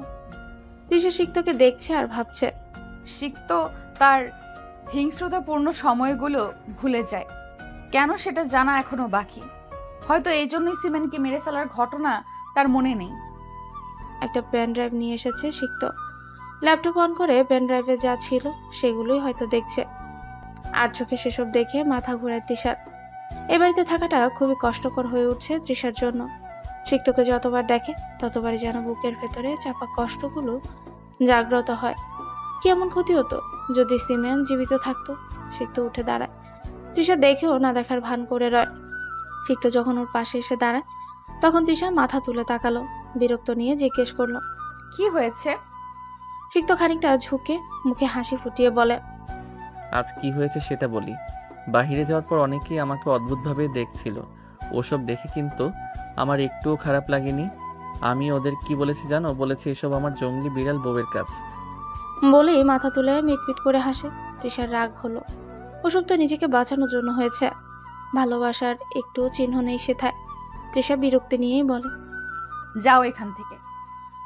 তৃষা সিক্তকে দেখছে আর ভাবছে, সিক্ত তার হিংস্রতাপূর্ণ সময়গুলো ভুলে যায় কেন সেটা জানা এখনো বাকি। হয়তো এই জন্যই সিমেনকে মেরে ফেলার ঘটনা তার মনে নেই। একটা পেন ড্রাইভ নিয়ে এসেছে সিক্ত। ল্যাপটপ অন করে পেন ড্রাইভে যা ছিল সেগুলোই হয়তো দেখছে। আর চোখে সেসব দেখে মাথা ঘোরায় তৃষার। এ বাড়িতে থাকাটা খুবই কষ্টকর হয়ে উঠছে তৃষার জন্য। সিক্তকে যতবার দেখে ততবারই যেন বুকের ভেতরে চাপা কষ্টগুলো জাগ্রত হয়। কি এমন ক্ষতি হতো যদি সিমেন জীবিত থাকতো? সিক্ত উঠে দাঁড়ায়। তৃষা দেখেও না দেখার ভান করে রয়। সিক্ত যখন ওর পাশে এসে দাঁড়ায় তখন তৃষা মাথা তুলে তাকালো। বিরক্ত নিয়ে জিজ্ঞেস করলো, কি হয়েছে? সিক্ত খানিকটা ঝুঁকে মুখে হাসি ফুটিয়ে বলে, আজ কি হয়েছে সেটা বলি। বাহিরে যাওয়ার পর অনেকেই আমাকে অদ্ভুতভাবে দেখছিল। ওসব দেখে কিন্তু আমার একটুও খারাপ লাগেনি। আমি ওদের কি বলেছি জানো? বলেছি এসব আমার জঙ্গলি বিড়াল বউয়ের কাজ। বলেই মাথা তুলে মিটমিট করে হাসে। তৃষার রাগ হলো। ওসব তো নিজেকে বাঁচানোর জন্য হয়েছে। ভালোবাসার একটু চিহ্ন নেই সেথায়। তৃষা বিরক্তি নিয়েই বলে, যাও এখান থেকে।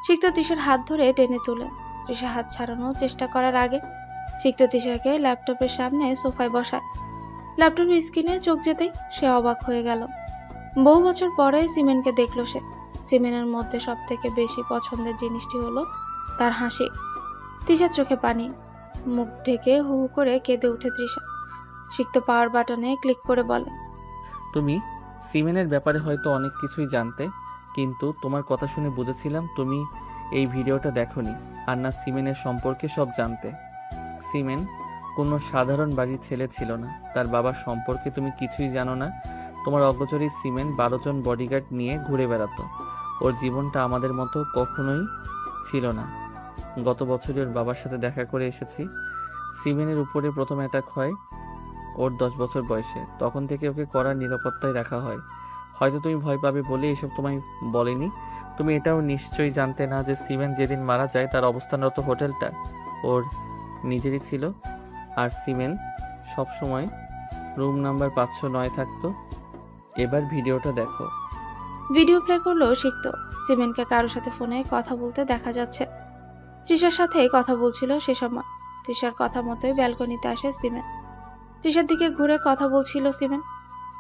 সিক্ত তৃষার হাত ধরে টেনে তোলে। তৃষা হাত ছাড়ানোর চেষ্টা করার আগে সিক্ত তৃষাকে ল্যাপটপের সামনে সোফায় বসায়। ল্যাপটপের স্ক্রিনে চোখ যেতেই সে অবাক হয়ে গেল। বহু বছর পরে সিমেনকে দেখলো সে। সিমেনের মধ্যে সব থেকে বেশি পছন্দের জিনিসটি হলো তার হাসি। তৃষার চোখে পানি। মুখ ঢেকে হু হু করে কেঁদে উঠে তৃষা। সিক্ত পাওয়ার বাটনে ক্লিক করে বলে, তুমি সিমেনের ব্যাপারে হয়তো অনেক কিছুই জানতে, কিন্তু তোমার কথা শুনে বুঝেছিলাম তুমি এই ভিডিওটা দেখোনি আর না সিমেনের সম্পর্কে সব জানতে। সিমেন কোনো সাধারণ বাড়ির ছেলে ছিল না। তার বাবার সম্পর্কে তুমি কিছুই জানো না। তোমার অগোচরে সিমেন 12 জন বডিগার্ড নিয়ে ঘুরে বেড়াতো। ওর জীবনটা আমাদের মতো কখনোই ছিল না। গত বছরই ওর বাবার সাথে দেখা করে এসেছি। সিমেনের উপরে প্রথম অ্যাটাক হয় ওর 10 বছর বয়সে। তখন থেকে ওকে কড়া নিরাপত্তায় রাখা হয়। হয়তো তুমি ভয় পাবে বলে এসব তোমায় বলেনি। তুমি এটাও নিশ্চয়ই জানতে না যে সিমেন যেদিন মারা যায় তার অবস্থানরত হোটেলটা ওর নিজেরই ছিল। আর সিমেন সবসময় রুম নাম্বার 509 থাকতো। এবার ভিডিওটা দেখো। ভিডিও প্লে করলো সিক্ত। সিমেনকে কারোর সাথে ফোনে কথা বলতে দেখা যাচ্ছে। তৃষার সাথে কথা বলছিল সে সময়। তৃষার কথা মতোই ব্যালকনিতে আসে সিমেন। তৃষার দিকে ঘুরে কথা বলছিল সিমেন।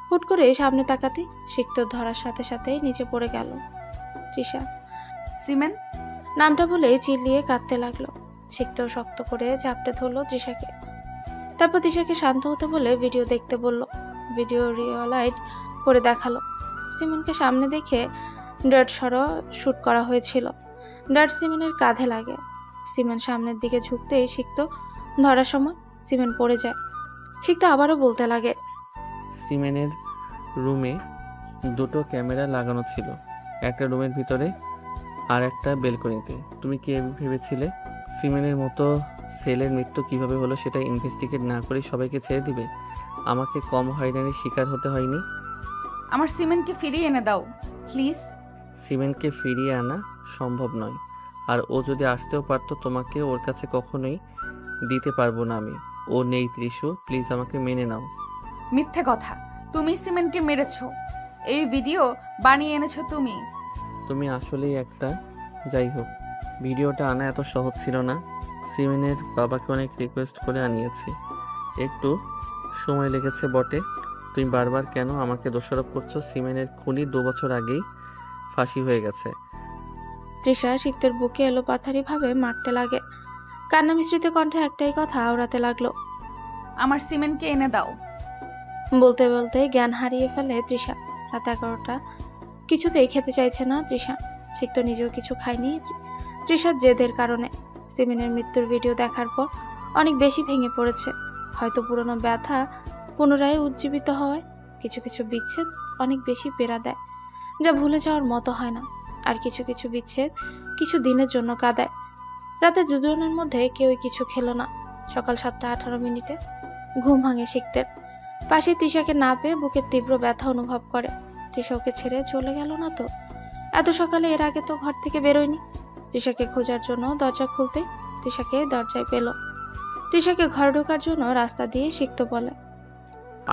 হুট করে সামনে তাকাতে সিক্ত ধরার সাথে সাথে নিচে পড়ে গেল। তৃষা সিমেন নামটা বলে চিল্লিয়ে কাঁদতে লাগলো। সিক্ত শক্ত করে চাপটে ধরলো তৃষাকে। তারপর তৃষাকে শান্ত হতে বলে ভিডিও দেখতে বলল। ভিডিও রিয়েলাইট করে দেখালো সিমেনকে সামনে দেখে ড্যাড সরো শুট করা হয়েছিল। ড্যাড সিমেনের কাঁধে লাগে। সিমেন সামনের দিকে ঝুঁকতেই সিক্ত ধরার সময় সিমেন পড়ে যায়। সিক্ত আবারও বলতে লাগে, সিমেনের রুমে 2টো ক্যামেরা লাগানো ছিল, একটা রুমের ভিতরে আর একটা বেলকনিতে। তুমি কি ভেবেছিলে সিমেনের মতো সেলের মৃত্যু কিভাবে হলো সেটা ইনভেস্টিগেট না করে সবাইকে ছেড়ে দিবে? আমাকে কম হয়রানির শিকার হতে হয়নি। আমার সিমেনকে ফিরিয়ে এনে দাও প্লিজ। সিমেনকে ফিরিয়ে আনা সম্ভব নয়। আর ও যদি আসতেও পারতো তোমাকে ওর কাছে কখনোই দিতে পারবো না আমি। ও নেই ত্রিশু, প্লিজ আমাকে মেনে নাও। মিথ্যে কথা, তুমি সিমেনকে মেরেছো। এই ভিডিও বানিয়ে এনেছো তুমি। তুমি আসলেই একটা। যাই হোক, ভিডিওটা আনা এত সহজ ছিল না। সিমেনের বাবাকে অনেক রিকোয়েস্ট করে আনিয়েছি। একটু সময় লেগেছে বটে। তুমি বারবার কেন আমাকে দোষারোপ করছো? সিমেনের খুনি 2 বছর আগেই ফাঁসি হয়ে গেছে। তৃষা সিক্তের বুকে এলো পাথারিভাবে মারতে লাগে। কান্না মিশ্রিত কণ্ঠে একটাই কথা আওড়াতে লাগলো, আমার সিমেনকে এনে দাও। বলতে বলতে জ্ঞান হারিয়ে ফেলে তৃষা। রাত 11টা, কিছুতেই খেতে চাইছে না তৃষা। সিক্ত নিজেও কিছু খায়নি তৃষার জেদের কারণে। সিমেনের মৃত্যুর ভিডিও দেখার পর অনেক বেশি ভেঙে পড়েছে। হয়তো পুরনো ব্যথা পুনরায় উজ্জীবিত হওয়ায় কিছু কিছু বিচ্ছেদ অনেক বেশি পেরা দেয়, যা ভুলে যাওয়ার মতো হয় না। আর কিছু কিছু বিচ্ছেদ কিছু দিনের জন্য কাঁদায়। রাতে দুজনের মধ্যে কেউই কিছু খেলো না। সকাল 7:18 ঘুম ভাঙে সিক্তের। পাশে তৃষাকে না পেয়ে বুকের তীব্র ব্যথা অনুভব করে। তৃষা ওকে ছেড়ে চলে গেল না তো? এত সকালে এর আগে তো ঘর থেকে বেরোয়নি। তৃষাকে খোঁজার জন্য দরজা খুলতে তৃষাকে দরজায় পেল। তৃষাকে ঘরে ঢোকার জন্য রাস্তা দিয়ে সিক্ত বলে,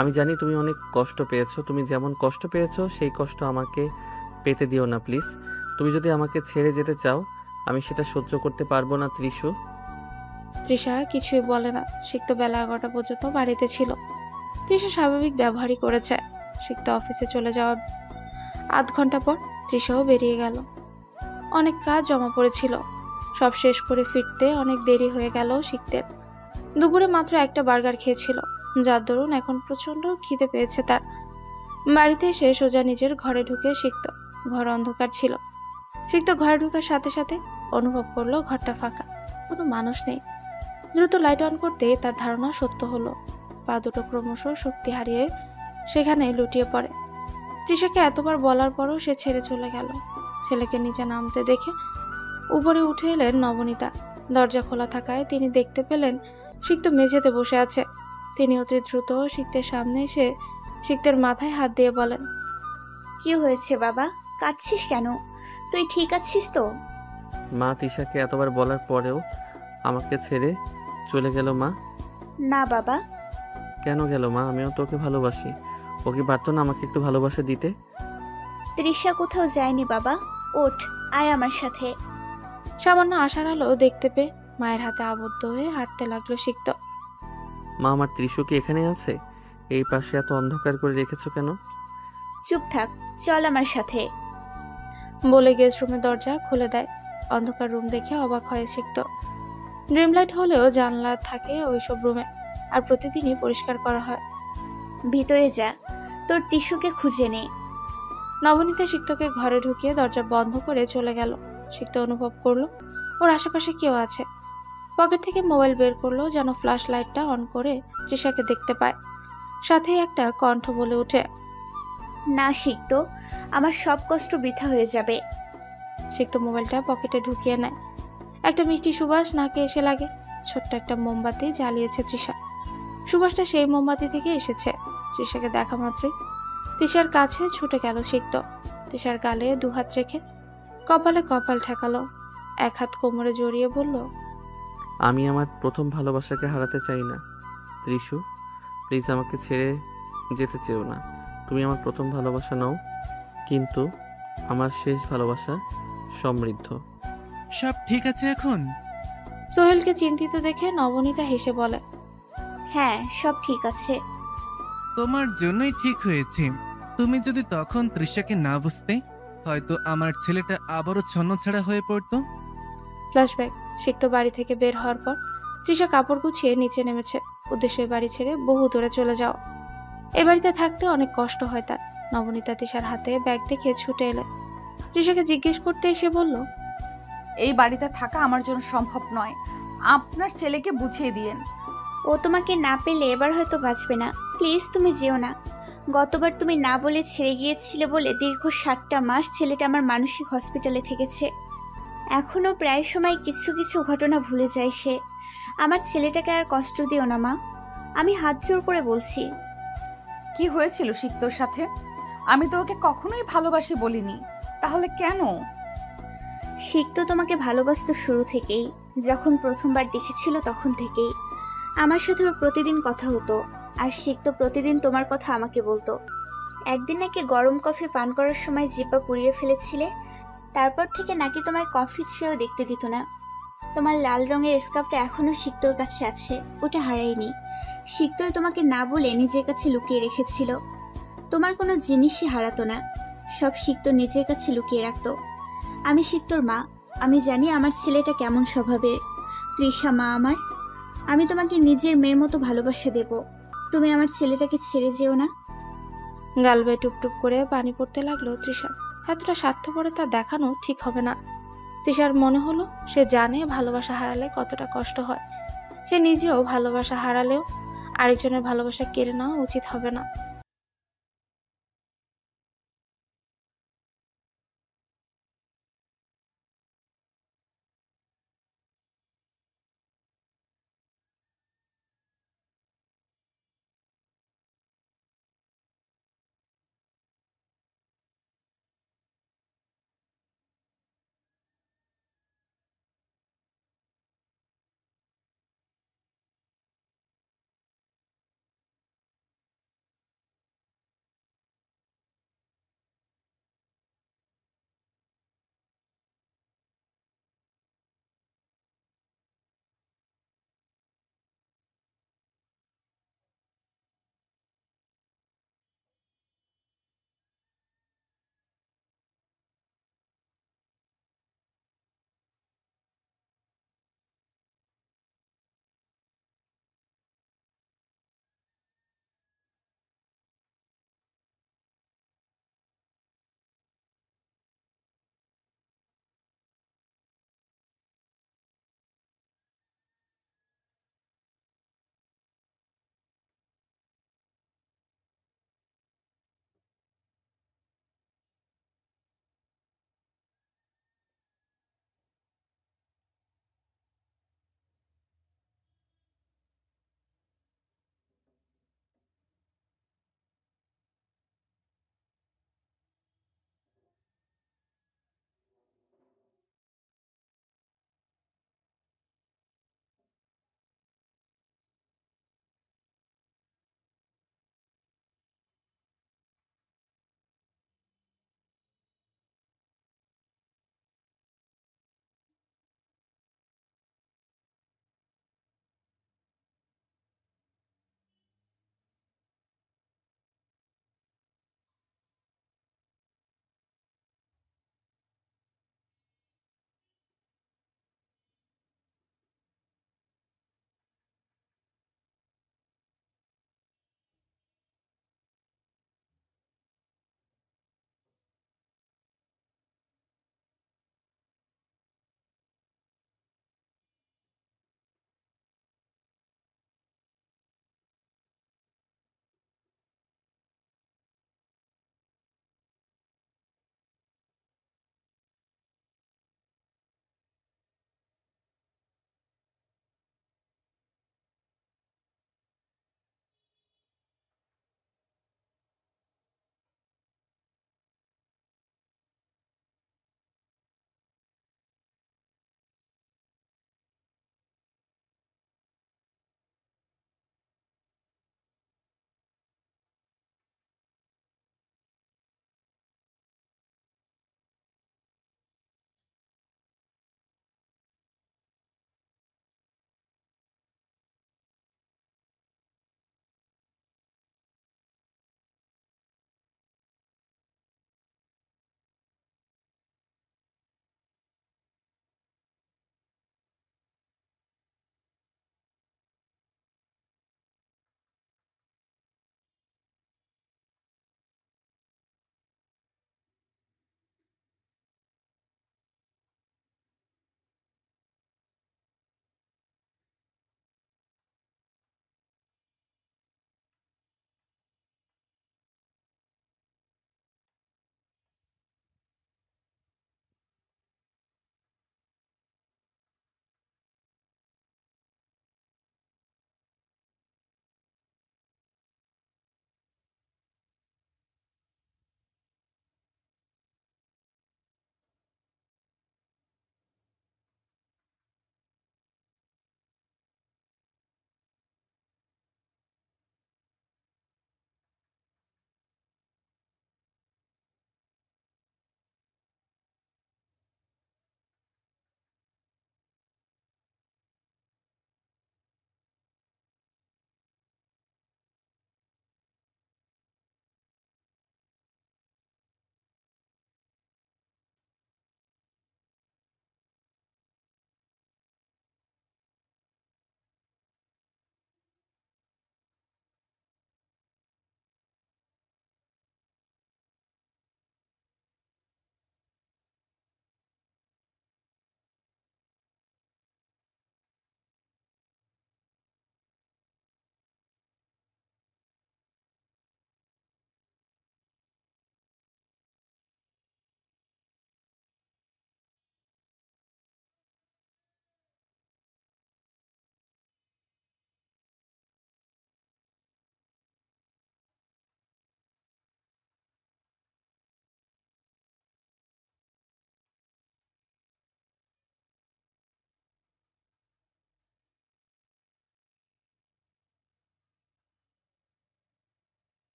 আমি জানি তুমি অনেক কষ্ট পেয়েছো। তুমি যেমন কষ্ট পেয়েছো সেই কষ্ট আমাকে পেতে দিও না প্লিজ। তুমি যদি আমাকে ছেড়ে যেতে চাও, আমি সেটা সহ্য করতে পারবো না ত্রিশু। তৃষা কিছুই বলে না। সিক্ত বেলা 11টা পর্যন্ত বাড়িতে ছিল। তৃষা স্বাভাবিক ব্যবহারই করেছে। সিক্ত অফিসে চলে যাওয়ার আধ ঘন্টা পর তৃষাও বেরিয়ে গেল। অনেক কাজ জমা পড়েছিল, সব শেষ করে ফিরতে অনেক দেরি হয়ে গেল সিক্তের। দুপুরে মাত্র একটা বার্গার খেয়েছিল, যার দরুন এখন প্রচন্ড খিদে পেয়েছে তার। বাড়িতে এসে সোজা নিজের ঘরে ঢুকে সিক্ত। ঘর অন্ধকার ছিল। সিক্ত ঘরে ঢুকার সাথে সাথে অনুভব করলো ঘরটা ফাঁকা, কোনো মানুষ নেই। দ্রুত লাইট অন করতে তার ধারণা সত্য হলো। পা দুটো ক্রমশ শক্তি হারিয়ে সেখানে লুটিয়ে পড়ে। তৃষাকে এতবার বলার পরও সে ছেড়ে চলে গেল। ছেলেকে নিচে নামতে দেখে উপরে উঠে এলেন নবনীতা। দরজা খোলা থাকায় তিনি দেখতে পেলেন সিক্ত মেঝেতে বসে আছে। তিনি অতি দ্রুত সিক্তের সামনে এসে সিক্তের মাথায় হাত দিয়ে বলেন, কি হয়েছে বাবা, কাঁদছিস কেন? তুই ঠিক আছিস তো? মা তৃষাকে এতবার বলার পরেও আমাকে ছেড়ে চলে গেল মা। না বাবা। কেন গেল মা? আমিও তোকে ভালোবাসি। ও কি পারতো না আমাকে একটু ভালোবাসা দিতে? তৃষা কোথাও যায়নি বাবা, ওঠ, আয় আমার সাথে। সামান্য আশার আলো দেখতে পেয়ে মায়ের হাতে আবদ্ধ হয়ে হাঁটতে লাগলো সিক্ত। মা, আমার ত্রিশু কি এখানে আছে? এই পাশে এত অন্ধকার করে রেখেছো কেন? চুপ থাক, চল আমার সাথে। বলে গেস্ট রুমের দরজা খুলে দেয়। অন্ধকার রুম দেখে অবাক হয় সিক্ত। ড্রিম লাইট হলেও জানলা থাকে ওইসব রুমে, আর প্রতিদিনই পরিষ্কার করা হয়। ভিতরে যা, তোর টিস্যুকে খুঁজে নে। নবনীতা সিক্তকে ঘরে ঢুকিয়ে দরজা বন্ধ করে চলে গেল। সিক্ত অনুভব করলো ওর আশেপাশে কেউ আছে। পকেট থেকে মোবাইল বের করলো, যেন ফ্ল্যাশ লাইটটা অন করে তৃষাকে দেখতে পায়। সাথে একটা কণ্ঠ বলে ওঠে, না সিক্ত, আমার সব কষ্ট বৃথা হয়ে যাবে। সিক্ত মোবাইলটা পকেটে ঢুকিয়ে নেয়। একটা মিষ্টি সুবাস নাকে এসে লাগে। ছোট্ট একটা মোমবাতি জ্বালিয়েছে তৃষা। সুবাসটা সেই মোমবাতি থেকে এসেছে। তৃষাকে দেখা মাত্রই তৃষার কাছে ছুটে গেল সিক্ত। তৃষার গালে 2 হাত রেখে কপালে কপাল ঠেকালো। 1 হাত কোমরে জড়িয়ে বলল, আমি আমার প্রথম ভালোবাসাকে হারাতে চাই না ত্রিশু। প্লিজ আমাকে ছেড়ে যেতে চেও না। তুমি আমার প্রথম ভালোবাসা নাও, কিন্তু আমার শেষ ভালোবাসা সমৃদ্ধ। সব ঠিক আছে এখন? সোহেলকে চিন্তিত দেখে নবনীতা হেসে বলে, হ্যাঁ, সব ঠিক আছে। তোমার জন্যই ঠিক হয়েছে। তুমি যদি তখন তৃষাকে না বুঝতে, হয়তো আমার ছেলেটা আবারও ছন্নছাড়া হয়ে পড়তো। ফ্ল্যাশব্যাক। সিক্ত বাড়ি থেকে বের হওয়ার পর তৃষা কাপড় গুছিয়ে নিচে নেমেছে। উদ্দেশ্য বাড়ি ছেড়ে বহু দূরে চলে যাও। এ বাড়িতে থাকতে অনেক কষ্ট হয় তার। নবনীতা তৃষার হাতে ব্যাগ দেখে ছুটে এলেন। তৃষাকে জিজ্ঞেস করতে এসে বলল, এই বাড়িতে থাকা আমার জন্য সম্ভব নয়। আপনার ছেলেকে বুঝিয়ে দিয়েন। ও তোমাকে না পেলে এবার হয়তো বাঁচবে না। প্লিজ তুমি যেও না। গতবার তুমি না বলে ছেড়ে গিয়েছিলে বলে দীর্ঘ 7টা মাস ছেলেটা আমার মানসিক হসপিটালে থেকেছে। এখনো প্রায় সময় কিছু কিছু ঘটনা ভুলে যায় সে। আমার ছেলেটাকে আর কষ্ট দিও না মা, আমি হাত জোর করে বলছি। কি হয়েছিল সিক্তর সাথে? আমি তো ওকে কখনোই ভালোবাসি বলিনি, তাহলে কেন? সিক্ত তোমাকে ভালোবাসতো শুরু থেকেই। যখন প্রথমবার দেখেছিল তখন থেকেই। আমার সাথে ওর প্রতিদিন কথা হতো, আর সিক্ত প্রতিদিন তোমার কথা আমাকে বলতো। একদিন নাকি গরম কফি পান করার সময় জিব্বা পুড়িয়ে ফেলেছিলে, তারপর থেকে নাকি তোমায় কফি ছেও দেখতে দিত না। তোমার লাল রঙের স্কার্ফটা এখনো সিক্তর কাছে আছে, ওটা হারায়নি। সিক্তই তোমাকে না বলে নিজের কাছে লুকিয়ে রেখেছিল। তোমার কোনো জিনিসই হারাতো না, সব সিক্ত নিজের কাছে লুকিয়ে রাখতো। আমি সিক্তর মা, আমি জানি আমার ছেলেটা কেমন স্বভাবের। তৃষা মা আমার, আমি তোমাকে নিজের মেয়ের মতো ভালোবাসা দেব। তুমি আমার ছেলেটাকে ছেড়ে যেও না। গাল বেয়ে টুপটুপ করে পানি পড়তে লাগলো তৃষার। এতটা স্বার্থপরতা দেখানো ঠিক হবে না। তৃষার মনে হলো সে জানে ভালোবাসা হারালে কতটা কষ্ট হয়। সে নিজেও ভালোবাসা হারালেও আরেকজনের ভালোবাসা কেড়ে নেওয়া উচিত হবে না।